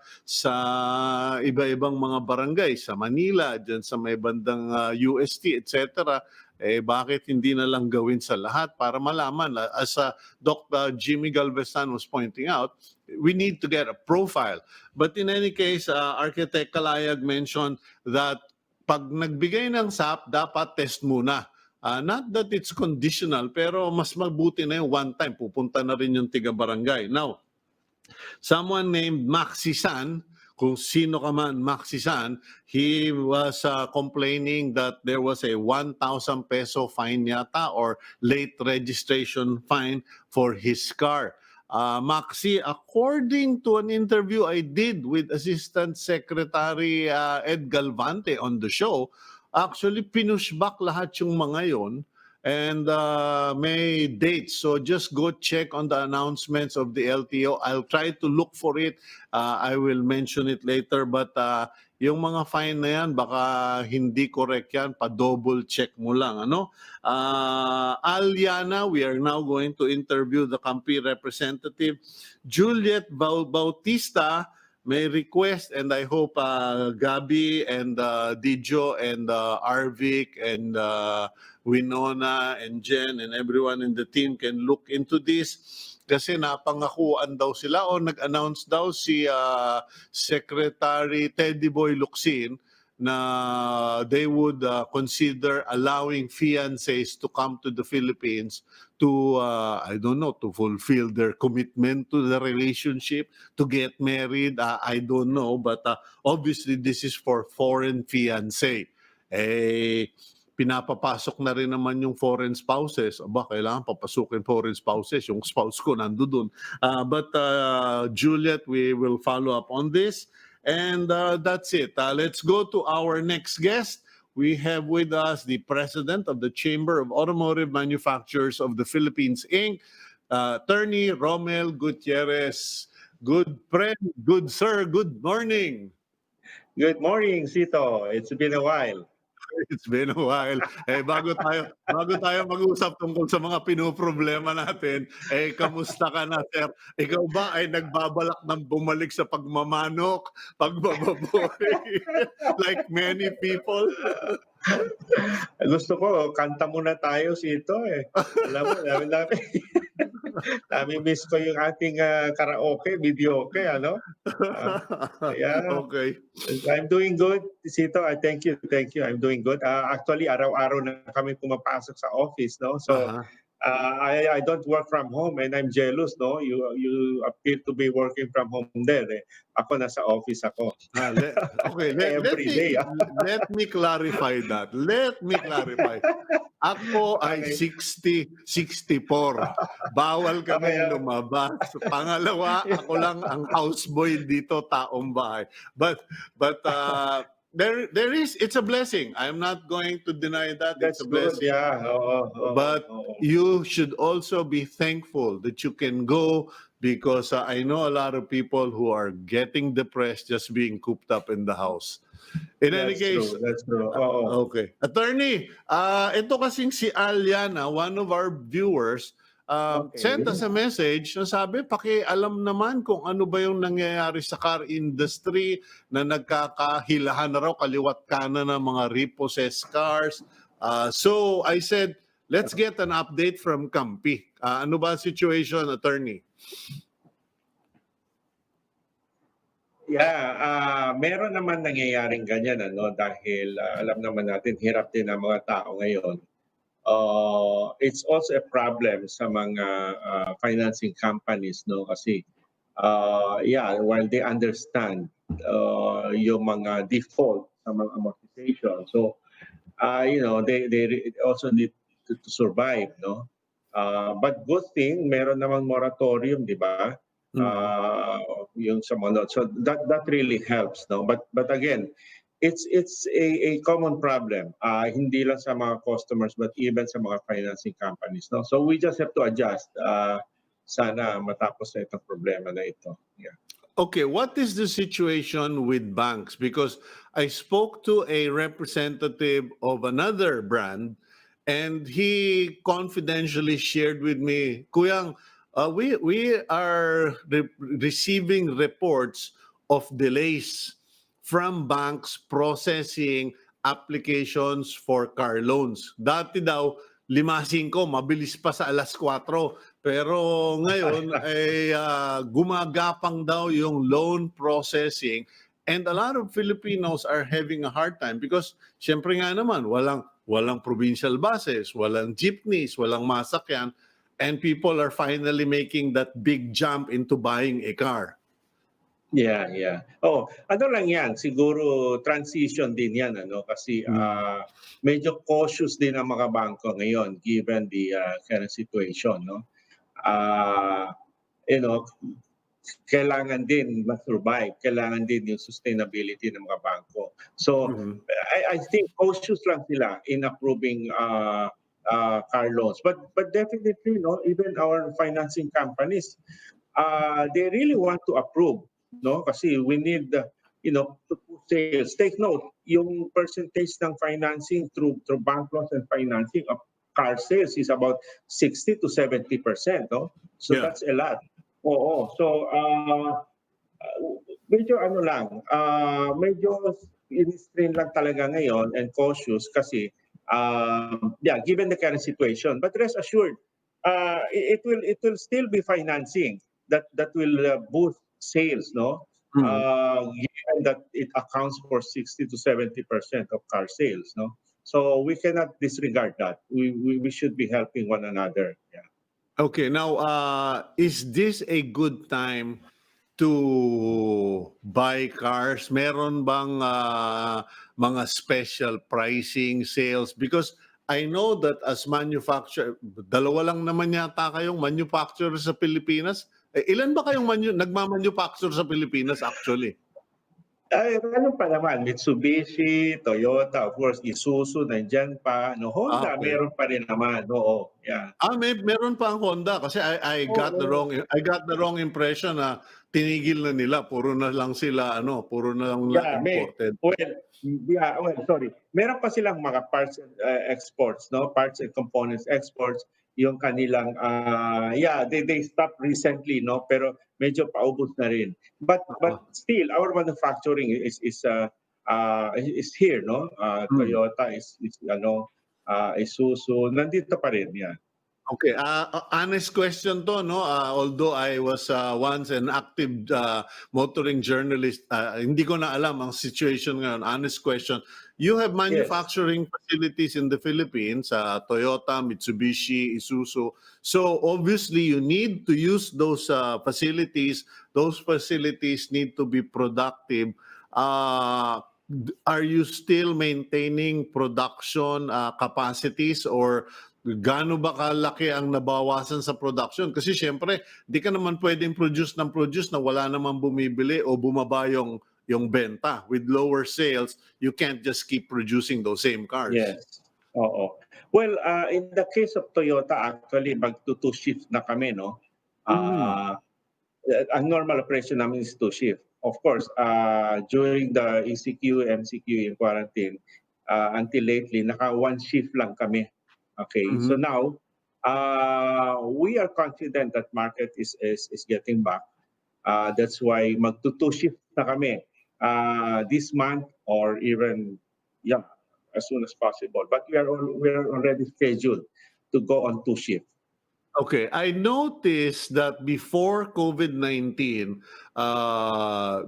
iba-ibang mga barangay, sa Manila, dyan sa may bandang UST, etc., bakit hindi na lang gawin sa lahat para malaman? As Dr. Jaime Galvez-Tan was pointing out, we need to get a profile. But in any case, Architect Calayag mentioned that pag nagbigay ng SAP, dapat test muna. Not that it's conditional, pero mas mabuti na yung one time. Pupunta na rin yung tiga-barangay. Now, someone named Maxisan, kung sino ka man, Maxisan, he was complaining that there was a 1,000 peso fine yata or late registration fine for his car. Maxi, according to an interview I did with Assistant Secretary Ed Galvante on the show, actually pinushback lahat yung mga yon and may dates. So just go check on the announcements of the LTO. I'll try to look for it. I will mention it later. But yung mga fine na yan, baka hindi correct yan. Pa-double check mo lang. Ano? Aliana, we are now going to interview the Campi representative. Juliet Bautista may request, and I hope Gabi and Dijo and Arvic and Winona and Jen and everyone in the team can look into this. Kasi napangakuan daw sila o nag-announce daw si Secretary Teddy Boy Locsin na they would consider allowing fiancés to come to the Philippines to, I don't know, to fulfill their commitment to the relationship, to get married. I don't know, but obviously this is for foreign fiancé. Pinapapasok na rin naman yung foreign spouses. Aba, kailangan papasukin foreign spouses. Yung spouse ko nandoon. But Juliet, we will follow up on this. And that's it. Let's go to our next guest. We have with us the President of the Chamber of Automotive Manufacturers of the Philippines, Inc., Attorney Rommel Gutierrez. Good friend, good sir, good morning. Good morning, Cito. It's been a while. It's been a while. Bago tayo mag-usap tungkol sa mga pinoproblema natin, kamusta ka na, sir? Ikaw ba ay nagbabalak ng bumalik sa pagmamanok, pagbababoy, like many people? Gusto ko, kanta muna tayo, Cito. Alam mo, miss ko yung ating karaoke, videoke, ano? Yeah. Okay. I'm doing good, Cito. Thank you. I'm doing good. Actually, araw-araw na kami pumapasok sa office, no? So, I don't work from home and I'm jealous, no? You appear to be working from home there. Ako nasa office ako. Okay, let me clarify that. Ako ay 60, 64. Bawal kami lumabas. Pangalawa, ako lang ang houseboy dito, taong bahay. But there is, it's a blessing. I'm not going to deny that. That's it's a blessing. Good, yeah. But you should also be thankful that you can go, because I know a lot of people who are getting depressed just being cooped up in the house. In any case, that's true. Okay. Attorney, ito kasing si Aliana, one of our viewers, sent us a message na sabi, pakialam naman kung ano ba yung nangyayari sa car industry na nagkakahilahan na raw kaliwat kanan ng mga repossessed cars. So I said, let's get an update from Campi. Ano ba ang situation, Attorney? Yeah, meron naman nangyayaring ganyan ano dahil alam naman natin hirap din ang mga tao ngayon. It's also a problem sa mga financing companies no kasi yeah, while they understand yung mga default sa mga amortization. So they also need to survive, no? But good thing, meron namang moratorium, di ba? Mm. Yung sa mga so that really helps, no? But again, it's a common problem. Hindi lang sa mga customers, but even sa mga financing companies, no? So we just have to adjust. Sana matapos na itong problema na ito. Yeah. Okay, what is the situation with banks? Because I spoke to a representative of another brand and he confidentially shared with me, Kuyang, we are receiving reports of delays from banks processing applications for car loans. Dati daw, 5-5, mabilis pa sa alas 4. Pero ngayon ay gumagapang daw yung loan processing and a lot of Filipinos are having a hard time because syempre nga naman walang provincial buses, walang jeepneys, walang masakyan and people are finally making that big jump into buying a car. Yeah, yeah. Oh, ano lang 'yan, siguro transition din 'yan ano kasi medyo cautious din ang mga bangko ngayon given the current situation, no. Ah, you know, kailangan din ma-survive, kailangan din yung sustainability ng mga bangko. So, Mhm. I think cautious lang sila in approving car loans. But definitely, no, even our financing companies, they really want to approve, no? Kasi we need, to push sales. Take note, yung percentage ng financing through bank loans and financing of car sales is about 60 to 70%, no? So Yeah. that's a lot. Oo. So, medyo ano lang, medyo in-strain lang talaga ngayon and cautious kasi, yeah, given the current situation. But rest assured, it will still be financing that will boost sales, no? Mhm. Given that it accounts for 60 to 70% of car sales, no? So we cannot disregard that. We should be helping one another. Yeah. Okay, now is this a good time to buy cars? Meron bang mga special pricing sales? Because I know that as manufacturer, dalawa lang naman yata kayong manufacturer sa Pilipinas. Ilan ba kayong nagmamanufacture sa Pilipinas actually? Ay, ano pa naman, Mitsubishi, Toyota, of course, Isuzu, nandiyan pa. No, Honda, Okay. meron pa rin naman. Oo, yeah. Meron pa ang Honda kasi Oo. I got the wrong impression na tinigil na nila, puro na lang na Yeah, imported. sorry. Meron pa silang mga parts and exports, no? Parts and components exports, yung kanilang yeah, they stopped recently, no? Pero medyo paubos na rin. But still our manufacturing is here, no? Hmm. Toyota is Isuzu, nandito pa rin, yeah. Okay, honest question to, no? Although I was once an active motoring journalist, hindi ko na alam ang situation ngayon. Honest question. You have Yes. manufacturing facilities in the Philippines, Toyota, Mitsubishi, Isuzu. So obviously you need to use those facilities. Those facilities need to be productive. Are you still maintaining production capacities or gaano ba kalaki ang nabawasan sa production? Kasi siyempre, di ka naman pwedeng produce na wala namang bumibili o bumaba yung benta. With lower sales, you can't just keep producing those same cars. Yes. Oo. Well, in the case of Toyota, actually, magto-two shift na kami, no? Mm. Uh, ang normal operation namin is two shift. Of course, during the ECQ, MCQ, in quarantine, until lately, naka one shift lang kami. Okay, so Mhm. now, we are confident that market is getting back. That's why magto-two shift na kami this month or even yeah as soon as possible. But we are already scheduled to go on two shift. Okay, I noticed that before COVID-19,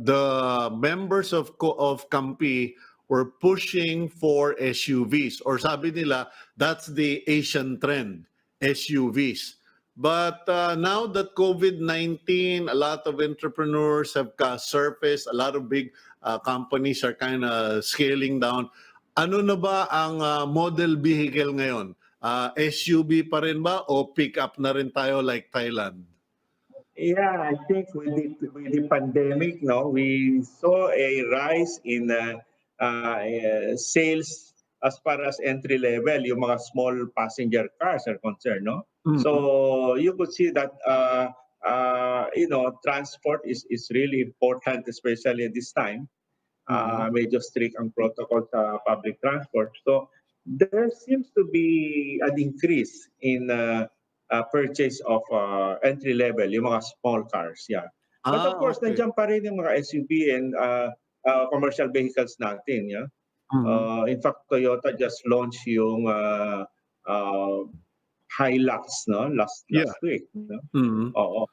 the members of Kampi were pushing for SUVs, or sabi nila that's the Asian trend, SUVs. But now that COVID-19, a lot of entrepreneurs have surfaced, a lot of big companies are kind of scaling down. Ano na ba ang model vehicle ngayon? SUV pa rin ba o pick-up na rin tayo like Thailand? Yeah, I think with the pandemic, no, we saw a rise in sales as far as entry level, yung mga small passenger cars are concerned, no. Mhm. So you could see that transport is really important, especially at this time. Medyo strict ang protocol sa public transport. So there seems to be an increase in purchase of entry level, yung mga small cars, yeah. But of course, Okay. nandiyan pa rin yung mga SUV and commercial vehicles natin, yeah. Mhm. In fact, Toyota just launched yung Hilux, no, last Yeah. week, no? Mhm. Oo.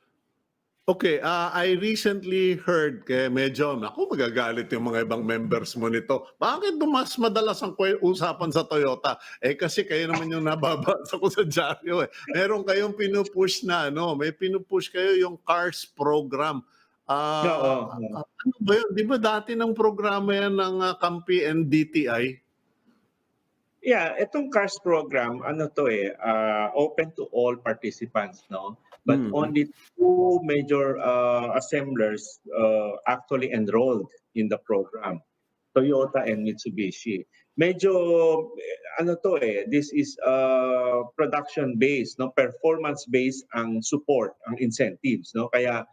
Okay, I recently heard, kaya medyo, ako magagalit yung mga ibang members mo nito. Bakit mas madalas ang usapan sa Toyota? Eh kasi kayo naman yung nababasa ko sa dyaryo eh. Meron kayong pinupush na, may pinupush kayo yung CARS program. Oo. Ano ba yun? Di ba dati ng programa yan ng Kampi and DTI? Yeah, itong CARS program, ano to open to all participants, no? But only two major assemblers actually enrolled in the program, Toyota and Mitsubishi. Medyo, this is production-based, no? Performance-based ang support, ang incentives, no? Kaya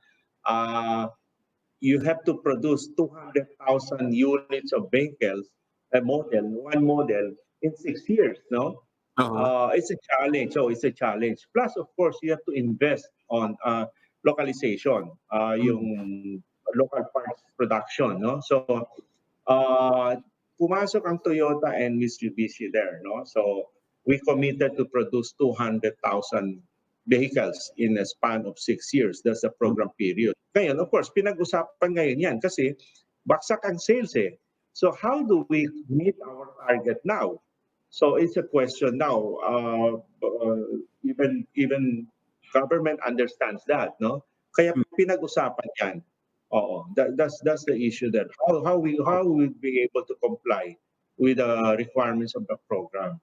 you have to produce 200,000 units of vehicles, one model, in 6 years, no? It's a challenge. So it's a challenge. Plus, of course, you have to invest on localization, yung local parts production, no? So, pumasok ang Toyota and Mitsubishi there, no? So, we committed to produce 200,000 vehicles in a span of 6 years. That's the program period. Ngayon, of course, pinag-usapan ngayon yan kasi baksak ang sales eh. So how do we meet our target now? So it's a question now. Even government understands that, no? Kaya pinag-usapan yan. Oo, that's the issue there. How we be able to comply with the requirements of the program.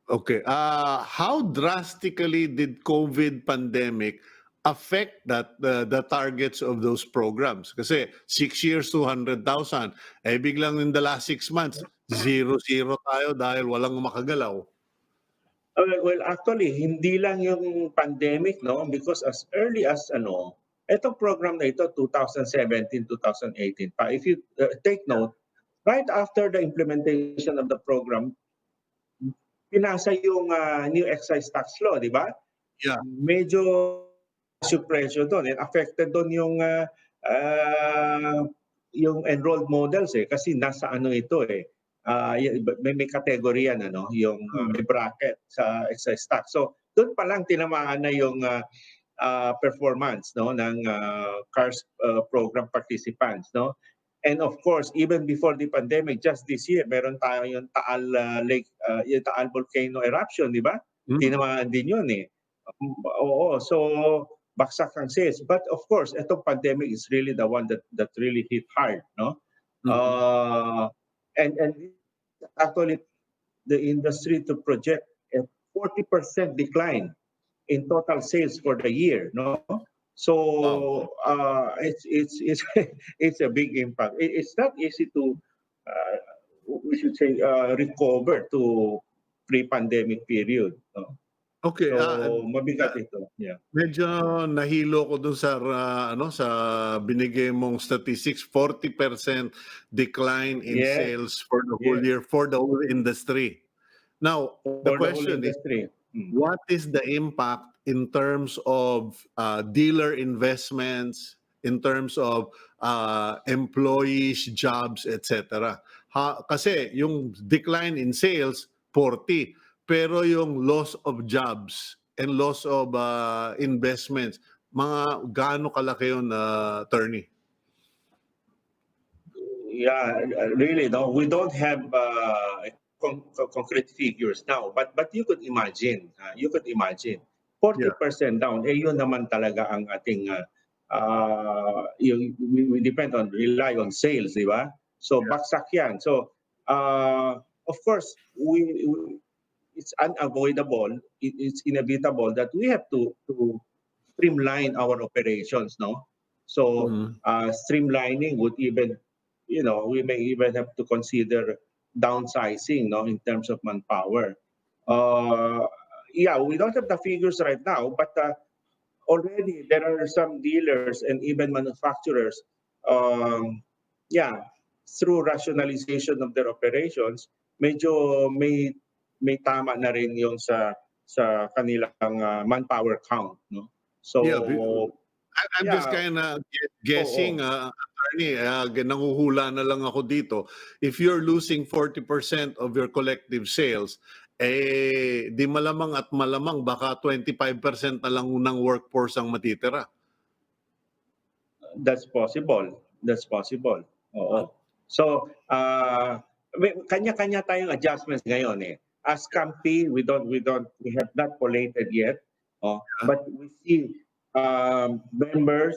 Okay. How drastically did COVID pandemic affect the targets of those programs? Kasi 6 years, 200,000. Eh biglang in the last 6 months, 0-0 tayo dahil walang makagalaw. Well, actually, hindi lang yung pandemic, no? Because as early as itong program na ito, 2017, 2018 pa. If you take note, right after the implementation of the program, pinasa yung new excise tax law, di ba? Yeah. Medyo presyo doon and affected doon yung enrolled models kasi nasa ito may category yan yung may bracket sa excise tax. So doon pa lang tinamaan na yung performance ng CARS program participants, no? And of course, even before the pandemic, just this year, meron tayo yung Taal Lake, yung Taal volcano eruption, di ba? Tinamaan din yun eh. Oo, so baksak ang sales. But of course, itong pandemic is really the one that really hit hard, no? And actually, the industry to project a 40% decline in total sales for the year, no? So it's a big impact. It's not easy to we should say recover to pre-pandemic period. No? Okay. So mabigat ito. Yeah. Medyo nahilo ko dun sa sa binigay mong statistics, 40% decline in sales for the whole year for the whole industry. Now, the question is, what is the impact in terms of dealer investments, in terms of employees, jobs, etc. Kasi yung decline in sales, 40, pero yung loss of jobs, and loss of investments. Mga gaano kalaki yun, attorney? Yeah, really, no, we don't have concrete figures now, but you could imagine, 40% down, yun naman talaga ang ating, we depend on, rely on sales, di ba? So, baksak yan. So, of course, it's unavoidable, it's inevitable that we have to streamline our operations, no? So, streamlining would even, we may even have to consider downsizing, no, in terms of manpower. Yeah, we don't have the figures right now, but already there are some dealers and even manufacturers, yeah, through rationalization of their operations, medyo may tama na rin yung sa kanilang manpower count, no? So, I'm just yeah. kind of guessing, attorney, nanguhula na lang ako dito. If you're losing 40% of your collective sales, di malamang at malamang baka 25% na lang ng workforce ang matitira. That's possible. That's possible. Oo. So, kanya-kanya tayong adjustments ngayon eh. As company, we have not collated yet. But we see members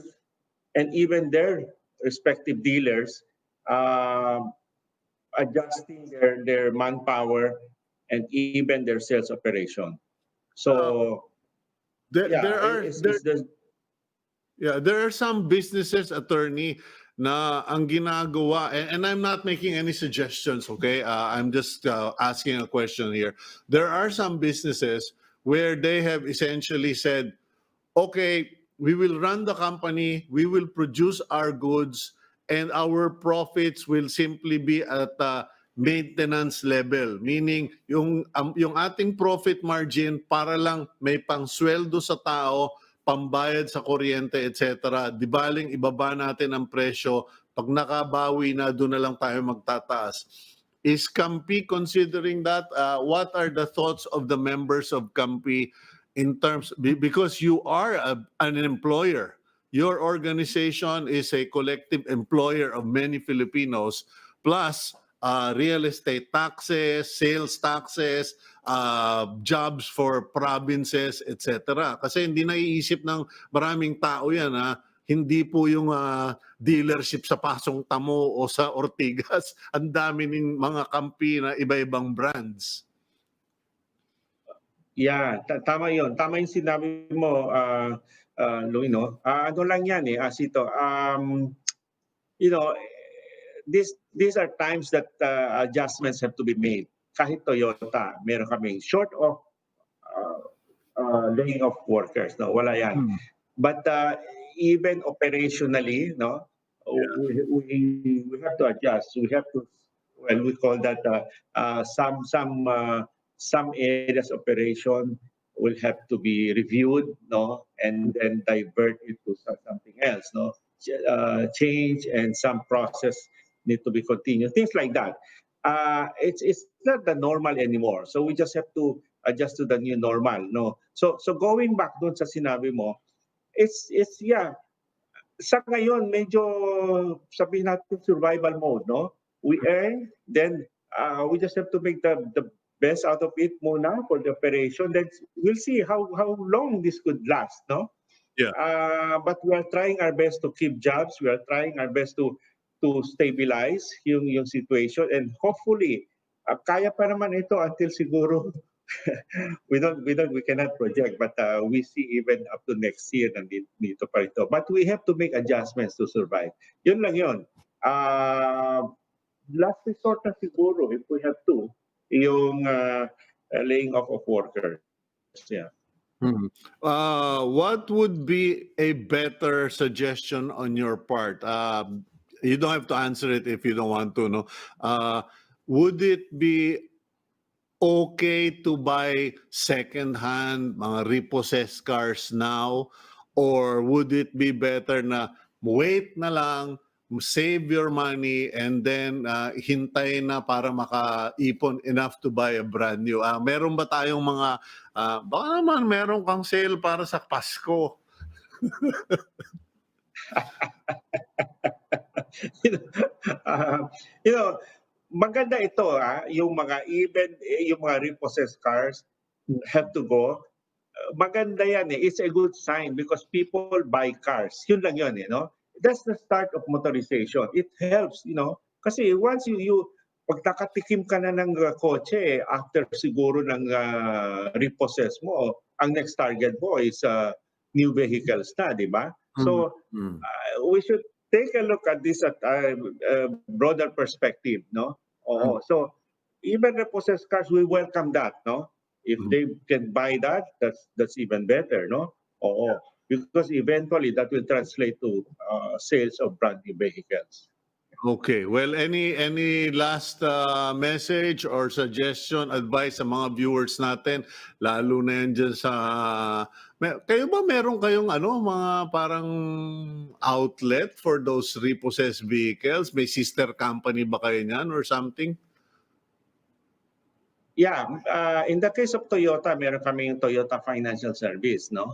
and even their respective dealers adjusting their manpower and even their sales operation. So, There are some businesses, attorney, na ang ginagawa, and I'm not making any suggestions, okay? I'm just asking a question here. There are some businesses where they have essentially said, okay, we will run the company, we will produce our goods, and our profits will simply be at maintenance level. Meaning, yung ating profit margin para lang may pangsweldo sa tao, pambayad sa kuryente, etc. Di baling ibaba natin ang presyo, pag nakabawi na, doon na lang tayo magtataas. Is CAMPI considering that? What are the thoughts of the members of CAMPI in terms, because you are an employer, your organization is a collective employer of many Filipinos, plus real estate taxes, sales taxes, jobs for provinces, etc. Kasi hindi naiisip ng maraming tao yan, hindi po yung dealership sa Pasong Tamo o sa Ortigas. Ang dami ng mga kampi na iba-ibang brands. Yeah, tama yun. Tama yung sinabi mo, Louie, no? Ano lang yan eh, Cito. These are times that adjustments have to be made. Kahit Toyota, meron kaming short of laying off workers, no? Wala yan. But even operationally, no, we have to adjust. We have to, well, we call that some areas operation will have to be reviewed, no, and then divert it to something else, no. Change and some process need to be continued. Things like that. It's not the normal anymore. So we just have to adjust to the new normal, no. So going back doon sa sinabi mo, it's yeah. Sa ngayon medyo sabihin natin survival mode, no. We earn, then we just have to make the best out of it muna for the operation. Then we'll see how long this could last, no? Yeah. But we are trying our best to keep jobs. We are trying our best to stabilize yung situation, and hopefully kaya pa naman ito until siguro we cannot project, but we see even up to next year nandito pa ito. But we have to make adjustments to survive. Yun lang yun. Last resort na siguro, if we have to, yung laying off of workers. Yeah. What would be a better suggestion on your part? You don't have to answer it if you don't want to, no? Would it be okay to buy second-hand, mga repossessed cars now? Or would it be better na wait na lang, save your money, and then hintay na para makaipon enough to buy a brand new. Meron ba tayong mga, baka naman meron kang sale para sa Pasko? You know, maganda ito yung mga yung mga repossessed cars have to go. Maganda yan eh. It's a good sign because people buy cars. Yun lang yun eh, no? That's the start of motorization. It helps, you know. Kasi once pag nakatikim ka na ng kotse, after siguro ng repossess mo, ang next target mo is new vehicles na, di ba? So, we should take a look at this at a broader perspective, no? Oo. So, even repossessed cars, we welcome that, no? If they can buy that, that's even better, no? Oo. Because eventually that will translate to sales of brand new vehicles. Okay. Well, any last message or suggestion, advice sa mga viewers natin, lalo na yan dyan sa... kayo ba meron kayong mga parang outlet for those repossessed vehicles? May sister company ba kayo niyan or something? Yeah. In the case of Toyota, meron kaming Toyota Financial Service, no?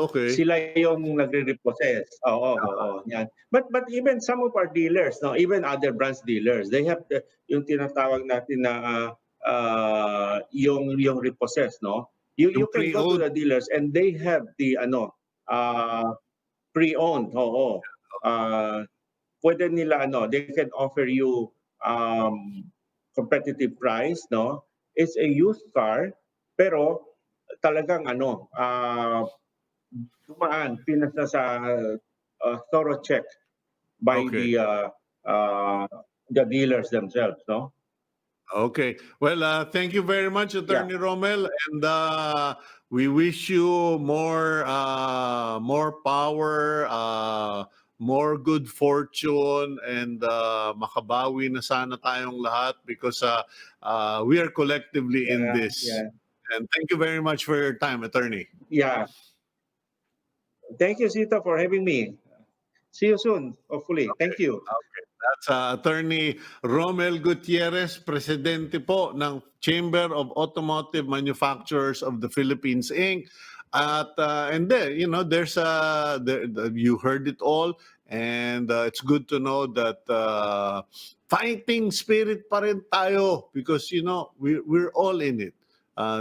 Okay. Sila yung nagre-repossess. Oo. Yan. But even some of our dealers, no, even other brands dealers, they have yung tinatawag natin na yung repossess, no. You can go to the dealers and they have the pre-owned. Oo. Pwede nila they can offer you competitive price, no. It's a used car pero talagang dumaan, pinasa sa thorough check by the dealers themselves, no? Okay. Well, thank you very much, Attorney Rommel, and we wish you more power, more good fortune, and makabawi na sana tayong lahat because we are collectively in this. Yeah. And thank you very much for your time, Attorney. Yeah. Thank you, Cito, for having me. See you soon, hopefully. Thank you. Okay. That's Attorney Rommel Gutierrez, Presidente po ng Chamber of Automotive Manufacturers of the Philippines, Inc. And there, there's you heard it all, and it's good to know that fighting spirit pa rin tayo because we're all in it.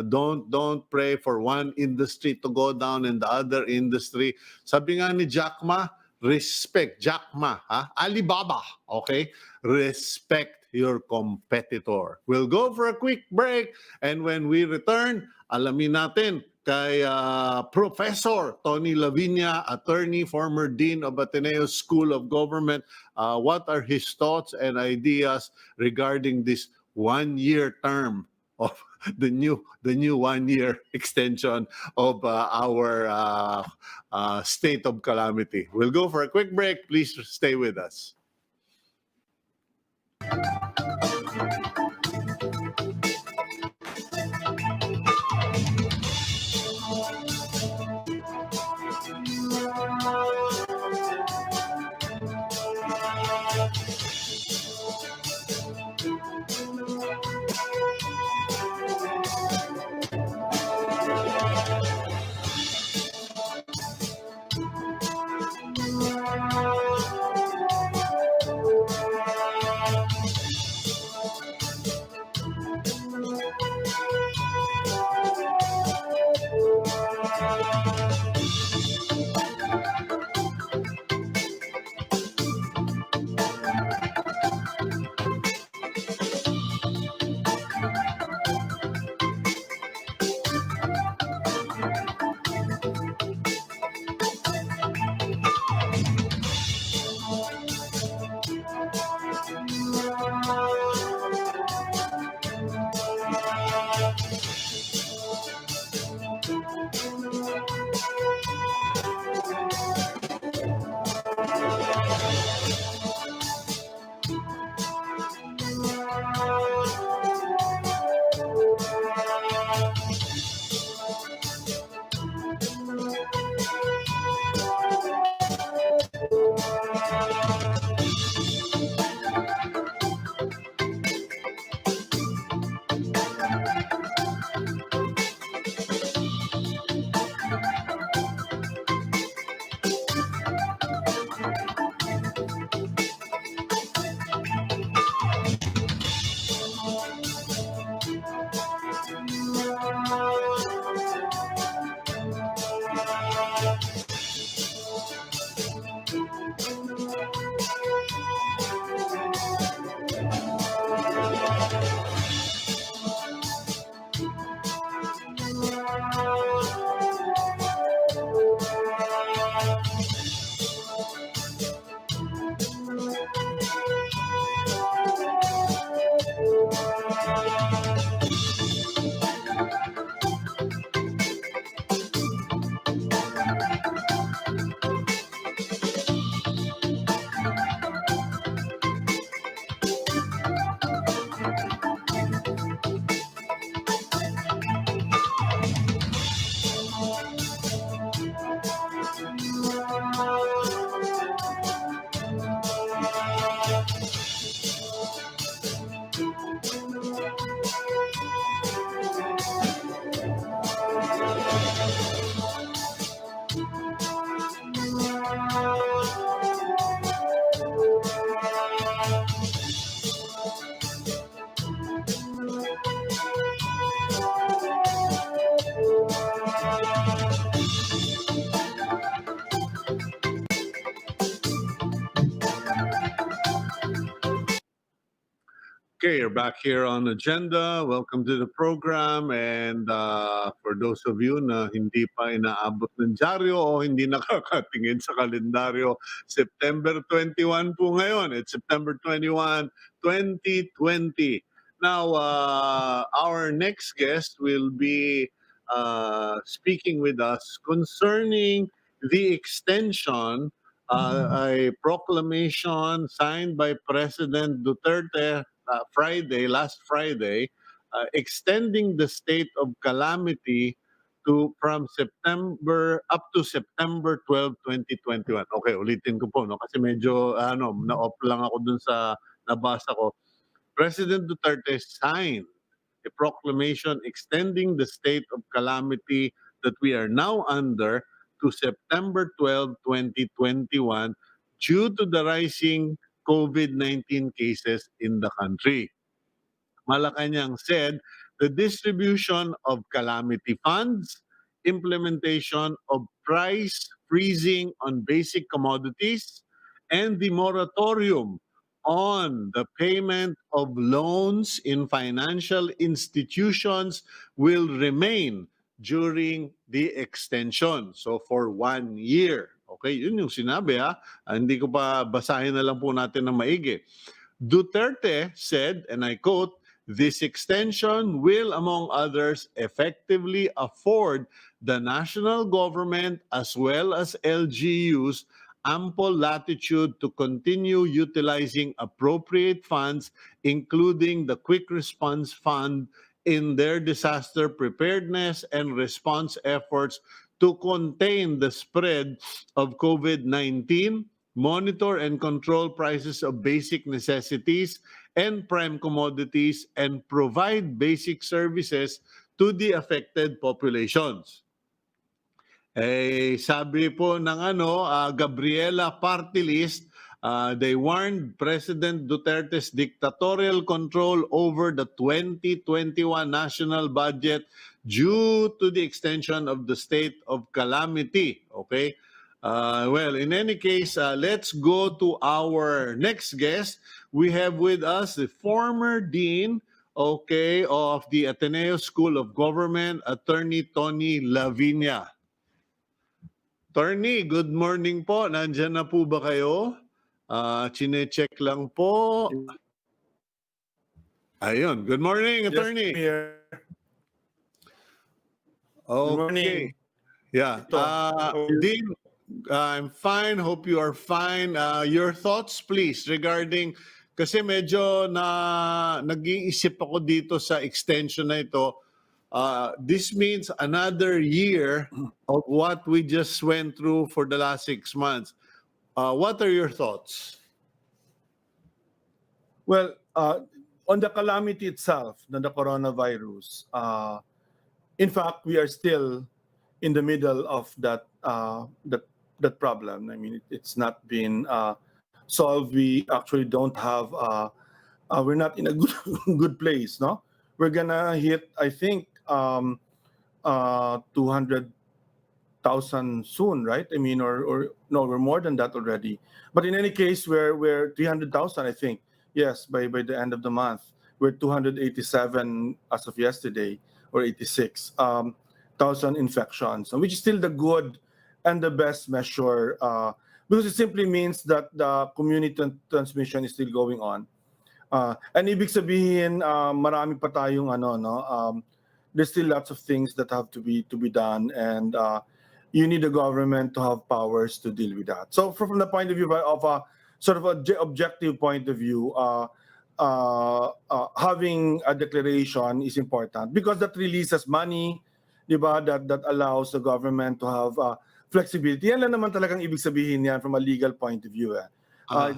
Don't pray for one industry to go down and the other industry. Sabi nga ni Jack Ma, respect, Jack Ma, Alibaba, okay? Respect your competitor. We'll go for a quick break, and when we return, alamin natin kay Professor Tony Viña, attorney, former dean of Ateneo School of Government, what are his thoughts and ideas regarding this one-year term of the new 1-year extension of our state of calamity. We'll go for a quick break. Please stay with us. Okay, you're back here on Agenda. Welcome to the program. And for those of you na hindi pa inaabot ng dyaryo o hindi nakakatingin sa kalendaryo, September 21 po ngayon. It's September 21, 2020. Now, our next guest will be speaking with us concerning the extension, a proclamation signed by President Duterte last Friday, extending the state of calamity from September up to September 12, 2021. Okay, ulitin ko po no kasi medyo na-off lang ako dun sa nabasa ko. President Duterte signed a proclamation extending the state of calamity that we are now under to September 12, 2021 due to the rising COVID-19 cases in the country. Malacanang said the distribution of calamity funds, implementation of price freezing on basic commodities, and the moratorium on the payment of loans in financial institutions will remain during the extension. So for 1 year. Okay, yun yung sinabi ha. Hindi ko pa basahin na lang po natin ng maigi. Duterte said, and I quote, "This extension will, among others, effectively afford the national government as well as LGUs ample latitude to continue utilizing appropriate funds, including the Quick Response Fund, in their disaster preparedness and response efforts to contain the spread of COVID-19, monitor and control prices of basic necessities and prime commodities, and provide basic services to the affected populations." Sabi po ng Gabriela Party List, they warned President Duterte's dictatorial control over the 2021 national budget due to the extension of the state of calamity. Okay? Well, in any case, let's go to our next guest. We have with us the former dean, of the Ateneo School of Government, Attorney Tony Viña. Attorney, good morning po. Nandyan na po ba kayo? Chine-check lang po. Ayun. Good morning, Attorney. Yes, Mayor. Okay. Good morning. Yeah. Dean, I'm fine. Hope you are fine. Your thoughts, please, regarding, kasi medyo nag-iisip ako dito sa extension na ito. This means another year of what we just went through for the last 6 months. What are your thoughts? Well, on the calamity itself, the coronavirus, in fact, we are still in the middle of that problem. I mean, it's not been solved. We actually don't have. We're not in a good place. No, we're gonna hit, I think, 200,000 soon, right? I mean, or no, we're more than that already. But in any case, we're 300,000, I think. Yes, by the end of the month, we're 287 as of yesterday, or 86,000 infections, which is still the good and the best measure, because it simply means that the community transmission is still going on. And ibig sabihin, marami pa tayong there's still lots of things that have to be done, and you need the government to have powers to deal with that. So from the point of view of a sort of an objective point of view, having a declaration is important because that releases money, di ba? That allows the government to have flexibility. Yan lang naman talagang ibig sabihin yan from a legal point of view. It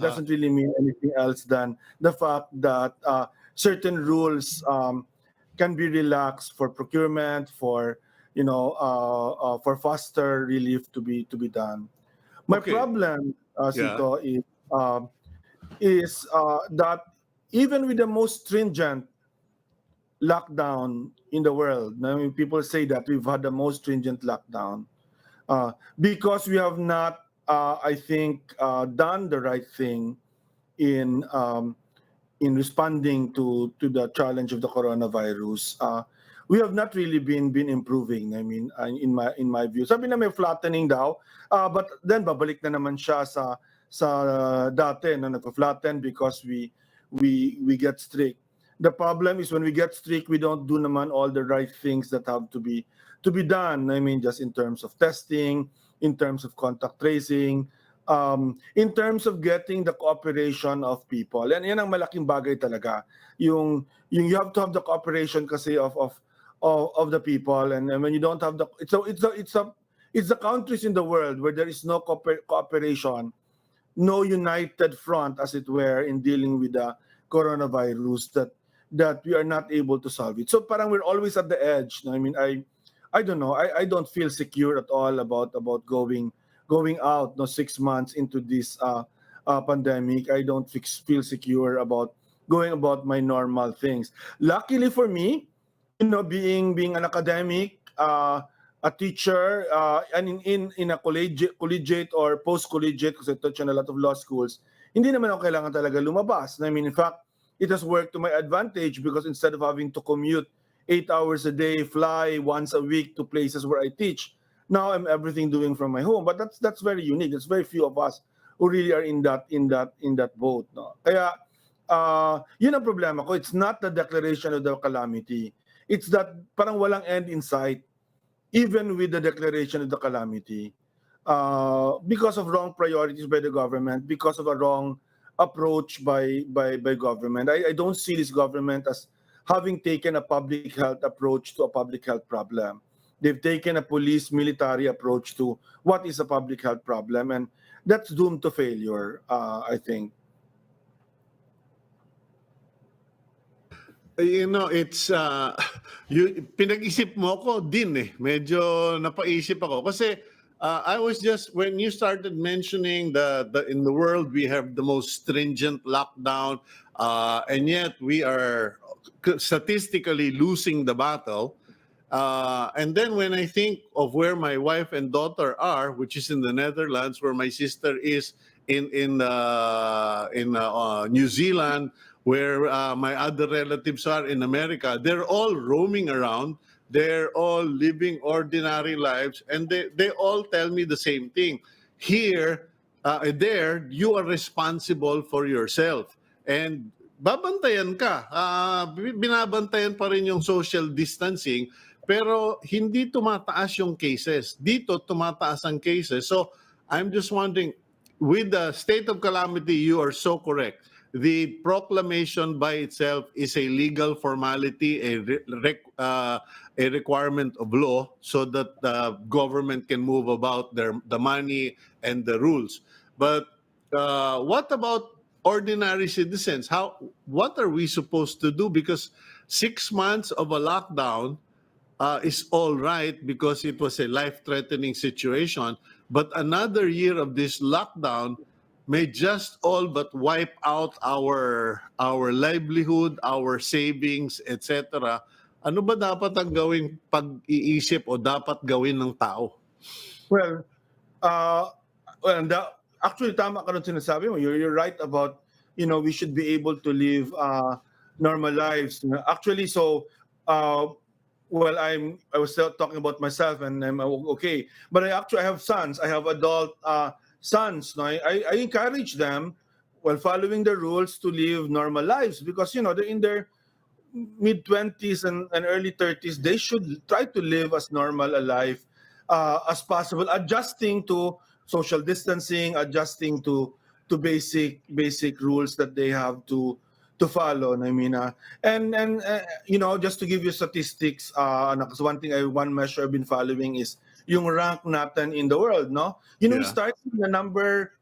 doesn't really mean anything else than the fact that certain rules can be relaxed for procurement, for for faster relief to be done. My problem, Cito, is that even with the most stringent lockdown in the world, I mean, people say that we've had the most stringent lockdown because we have not, I think, done the right thing in in responding to the challenge of the coronavirus, we have not really been improving. I mean, in my view, sabi na may flattening daw, but then babalik na naman siya sa dati na nagpa-flatten because we get strict. The problem is when we get strict, we don't do naman all the right things that have to be done. I mean, just in terms of testing, in terms of contact tracing, in terms of getting the cooperation of people. And yan ang malaking bagay talaga. Yung you have to have the cooperation kasi of the people, and when you don't have it's the countries in the world where there is no cooperation, no united front, as it were, in dealing with the coronavirus, that we are not able to solve it. So parang we're always at the edge. I mean, I don't know. I don't feel secure at all about going out 6 months into this pandemic. I don't feel secure about going about my normal things. Luckily for me, being an academic, a teacher, and in a collegiate or post-collegiate, because I touch on a lot of law schools, hindi naman ako kailangan talaga lumabas. I mean, in fact, it has worked to my advantage because instead of having to commute 8 hours a day, fly once a week to places where I teach, now I'm everything doing from my home. But that's very unique. There's very few of us who really are in that boat. No? Kaya, yun ang problema ko. It's not the declaration of the calamity. It's that parang walang end in sight, even with the declaration of the calamity, because of wrong priorities by the government, because of a wrong approach by government. I don't see this government as having taken a public health approach to a public health problem. They've taken a police military approach to what is a public health problem, and that's doomed to failure, I think. It's pinag-isip mo ko din medyo napaisip ako kasi I was just, when you started mentioning the in the world we have the most stringent lockdown, and yet we are statistically losing the battle, and then when I think of where my wife and daughter are, which is in the Netherlands, where my sister is in New Zealand, where my other relatives are in America, they're all roaming around. They're all living ordinary lives, and they all tell me the same thing. Here, there, you are responsible for yourself. And babantayan ka. Binabantayan pa rin yung social distancing, pero hindi tumataas yung cases. Dito, tumataas ang cases. So, I'm just wondering, with the state of calamity, you are so correct. The proclamation by itself is a legal formality, a requirement of law, so that the government can move about the money and the rules. But what about ordinary citizens? What are we supposed to do? Because 6 months of a lockdown is all right because it was a life-threatening situation. But another year of this lockdown may just all but wipe out our livelihood, our savings, etc. Ano ba dapat ang gawing pag-iisip o dapat gawin ng tao? Well, actually tama ka nung sinasabi mo. You're right about, we should be able to live normal lives. Actually, so well, I was still talking about myself, and I'm okay. But I have sons. I have adult sons. No? I encourage them, while following the rules, to live normal lives because they're in their mid-20s and early 30s. They should try to live as normal a life as possible, adjusting to social distancing, adjusting to basic rules that they have to follow. I mean, and just to give you statistics, because one measure I've been following is yung rank natin in the world, no? We start na number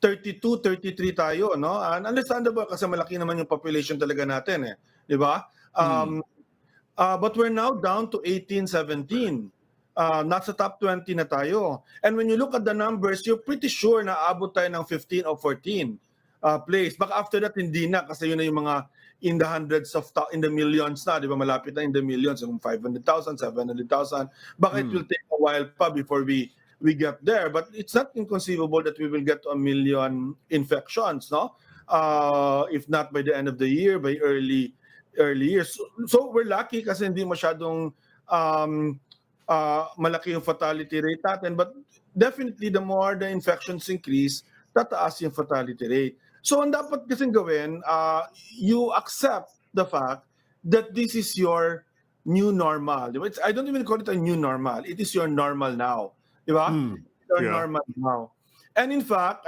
32, 33 tayo, no? And understandable kasi malaki naman yung population talaga natin, di ba? But we're now down to 18, 17. Nasa top 20 na tayo. And when you look at the numbers, you're pretty sure na abot tayo ng 15 or 14 place. Baka after that, hindi na kasi yun na yung mga in the hundreds of, in the millions na, di ba? Malapit na in the millions, yung 500,000, 700,000. Baka it will take a while pa before we get there. But it's not inconceivable that we will get to 1 million infections, no? if not by the end of the year, by early years. So we're lucky kasi hindi masyadong malaki yung fatality rate natin, but definitely the more the infections increase, tataas yung fatality rate. So ang dapat kasing gawin, you accept the fact that this is your new normal. I don't even call it a new normal. It is your normal now. Di ba? Your normal now. And in fact,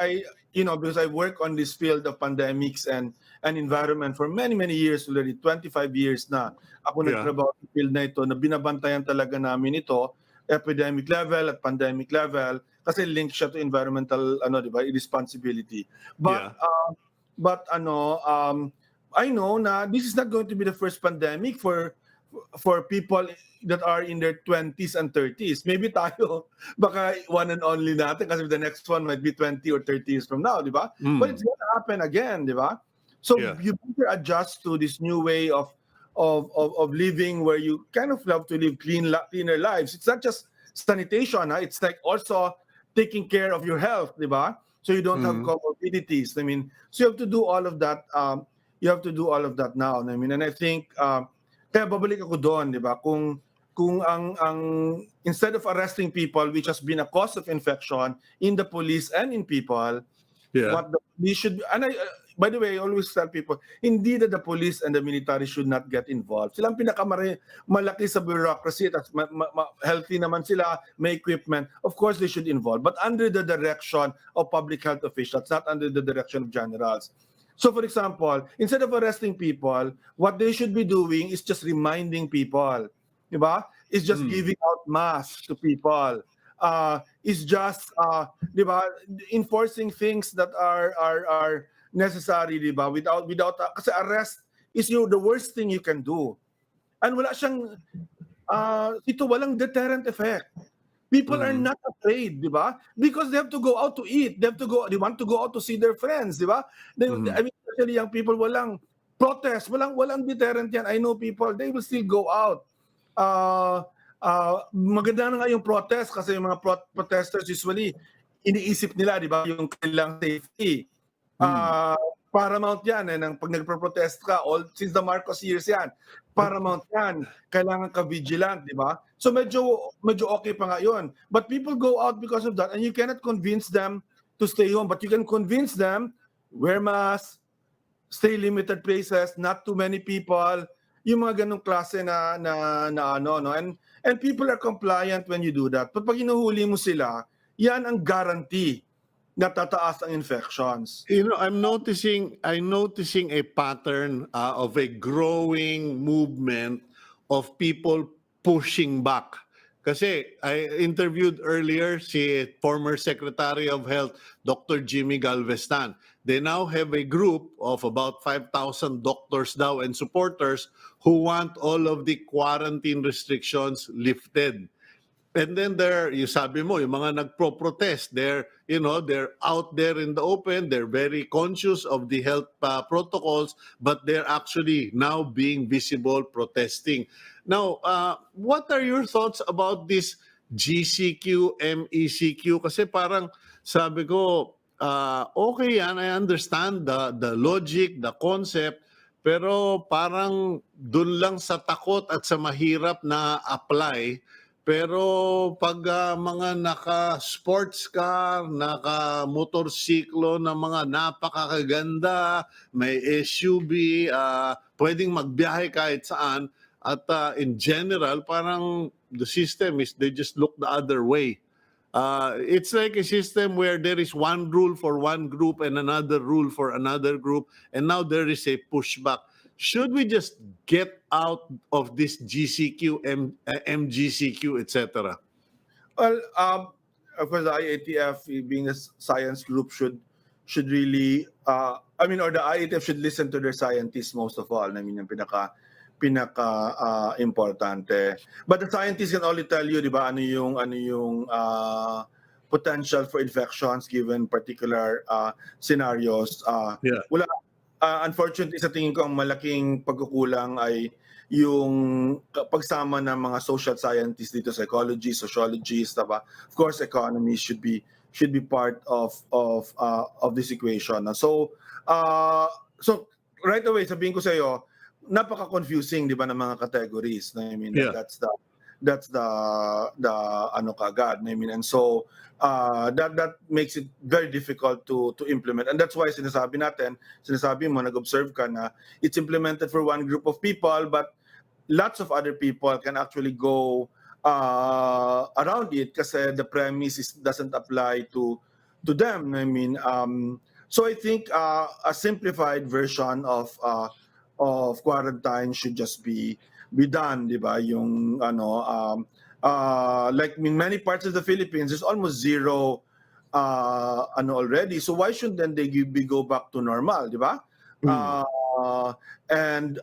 because I work on this field of pandemics and environment for many, many years already, 25 years na ako nagtrabaho sa field na ito, na binabantayan talaga namin ito, epidemic level at pandemic level, kasi link siya to environmental responsibility. But I know na this is not going to be the first pandemic for people that are in their 20s and 30s. Maybe tayo, baka one and only natin kasi the next one might be 20 or 30 years from now, di ba? But it's going to happen again, di ba? So you better adjust to this new way of living where you kind of have to live cleaner lives. It's not just sanitation, it's like also taking care of your health, di ba? So you don't have comorbidities. I mean, so you have to do all of that. You have to do all of that now. I mean, and I think kaya babalik ako doon, di ba? Kung ang instead of arresting people which has been a cause of infection in the police and in people, what the police should, and by the way, I always tell people, hindi that the police and the military should not get involved. Silang malaki sa bureaucracy at healthy naman sila, may equipment. Of course, they should involve, but under the direction of public health officials, not under the direction of generals. So for example, instead of arresting people, what they should be doing is just reminding people, diba? Is just giving out masks to people. Is just diba, enforcing things that are necessary, diba? Without kasi arrest is the worst thing you can do. And wala siyang walang deterrent effect. People are not afraid, di ba? Because they have to go out to eat. They want to go out to see their friends, di ba? I mean, especially young people, walang protest, walang deterrent yan. I know people, they will still go out. Maganda na nga yung protest kasi yung mga protesters usually, iniisip nila, di ba, yung kanilang safety. Paramount yan, pag nagpo-protest ka, since the Marcos years yan, paramount yan, kailangan ka vigilant, di ba? So medyo okay pa nga yun. But people go out because of that and you cannot convince them to stay home. But you can convince them, wear masks, stay limited places, not too many people, yung mga ganong klase na and people are compliant when you do that. But pag hinuhuli mo sila, yan ang guarantee na tataas ang infections. I'm noticing a pattern of a growing movement of people pushing back. Kasi I interviewed earlier si former Secretary of Health, Dr. Jaime Galvez-Tan. They now have a group of about 5,000 doctors daw and supporters who want all of the quarantine restrictions lifted. And then yung sabi mo, yung mga nagpro-protest, they're out there in the open, they're very conscious of the health protocols, but they're actually now being visible protesting. Now, what are your thoughts about this GCQ, MECQ? Kasi parang sabi ko, okay yan, I understand the logic, the concept, pero parang dun lang sa takot at sa mahirap na apply. Pero pag mga naka-sports car, naka-motorsiklo na mga napakakaganda, may SUV, pwedeng magbiyahe kahit saan, at in general, parang the system is they just look the other way. It's like a system where there is one rule for one group and another rule for another group, and now there is a pushback. Should we just get out of this GCQ, MGCQ, etc.? Well, of course, the IATF, being a science group, should really, or the IATF should listen to their scientists most of all. I mean, yung pinaka importante. But the scientists can only tell you, di ba, ano yung potential for infections given particular scenarios. Wala. Unfortunately, sa tingin ko, ang malaking pagkukulang ay pagsama ng mga social scientists dito, psychology, sociologists, diba? Of course, economy should be part of this equation. So right away sabihin ko sa iyo, napaka-confusing, di ba, ng mga categories. I mean, Yeah. that's the ano kagad. I mean, and so that makes it very difficult to implement. And that's why sinasabi mo, nag-observe ka na it's implemented for one group of people, but lots of other people can actually go around it kasi the premise doesn't apply to them. I mean, so I think a simplified version of quarantine should just be done, di ba? Yung like in many parts of the Philippines, there's almost zero already. So why shouldn't then they go back to normal, di ba? And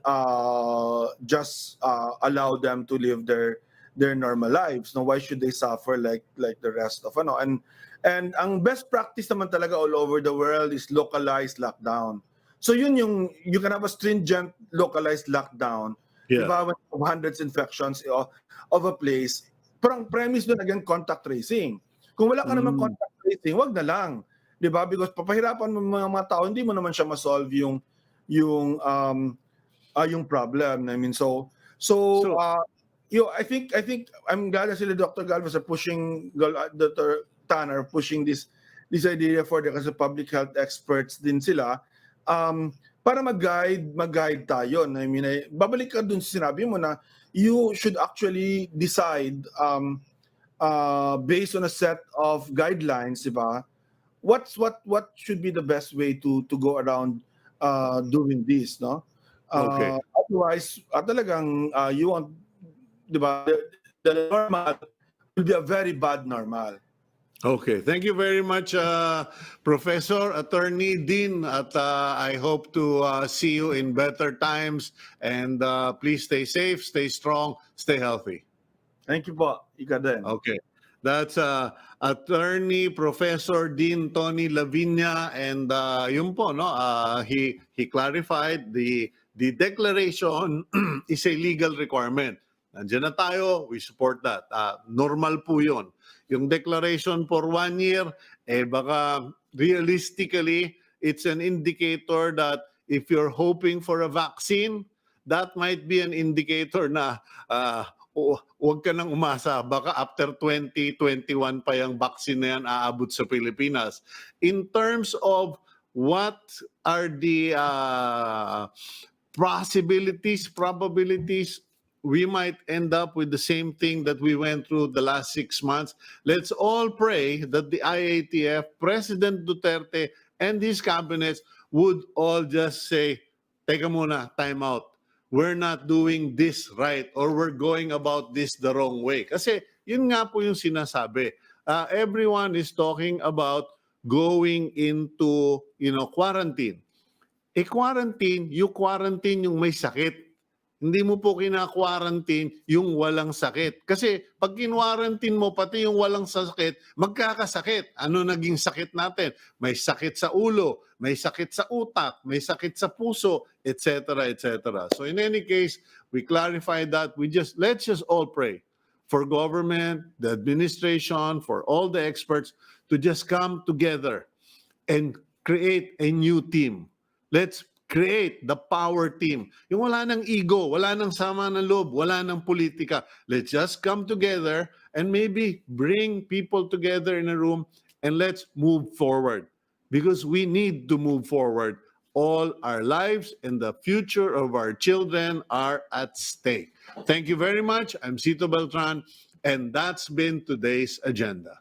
just allow them to live their normal lives. No, why should they suffer like the rest of and ang best practice naman talaga all over the world is localized lockdown. So you can have a stringent localized lockdown. Yeah. Diba, when you have hundreds infections of a place, parang premise doon again contact tracing. Kung wala ka naman contact tracing, wag na lang. Diba? Because papahirapan mo mga tao, hindi mo naman siya ma-solve yung problem. I mean, I think I'm glad that sila Dr. Galvez are pushing Dr. Tan are pushing this idea for the kasi public health experts din sila para mag-guide tayo. I mean, babalik ka dun sa sinabi mo na you should actually decide based on a set of guidelines, diba? What should be the best way to go around doing this, no? Okay. Otherwise, talagang you want, diba, the normal will be a very bad normal. Okay, thank you very much, Professor, Attorney, Dean, at I hope to see you in better times. And please stay safe, stay strong, stay healthy. Thank you po. Ika din. Okay, that's Attorney Professor Dean Tony Laviña, and yun po, no, he clarified the declaration is a legal requirement. Nandiyan na tayo, we support that. Normal po yun. Yung declaration for 1 year, baka realistically, it's an indicator that if you're hoping for a vaccine, that might be an indicator na huwag ka nang umasa. Baka after 2021 pa yung vaccine na yan aabot sa Pilipinas. In terms of what are the probabilities, we might end up with the same thing that we went through the last 6 months. Let's all pray that the IATF, President Duterte, and his cabinets would all just say, teka muna, time out. We're not doing this right, or we're going about this the wrong way. Kasi yun nga po yung sinasabi. Everyone is talking about going into, quarantine. Quarantine, you quarantine yung may sakit. Hindi mo po kina-quarantine yung walang sakit. Kasi pag kinwarantin mo pati yung walang sakit, magkakasakit. Ano naging sakit natin? May sakit sa ulo, may sakit sa utak, may sakit sa puso, etc., etc. So in any case, we clarify that. Let's just all pray for government, the administration, for all the experts to just come together and create a new team. Let's create the power team. Yung wala ng ego, wala ng sama ng loob, wala ng politika. Let's just come together and maybe bring people together in a room and let's move forward. Because we need to move forward. All our lives and the future of our children are at stake. Thank you very much. I'm Cito Beltran, and that's been today's agenda.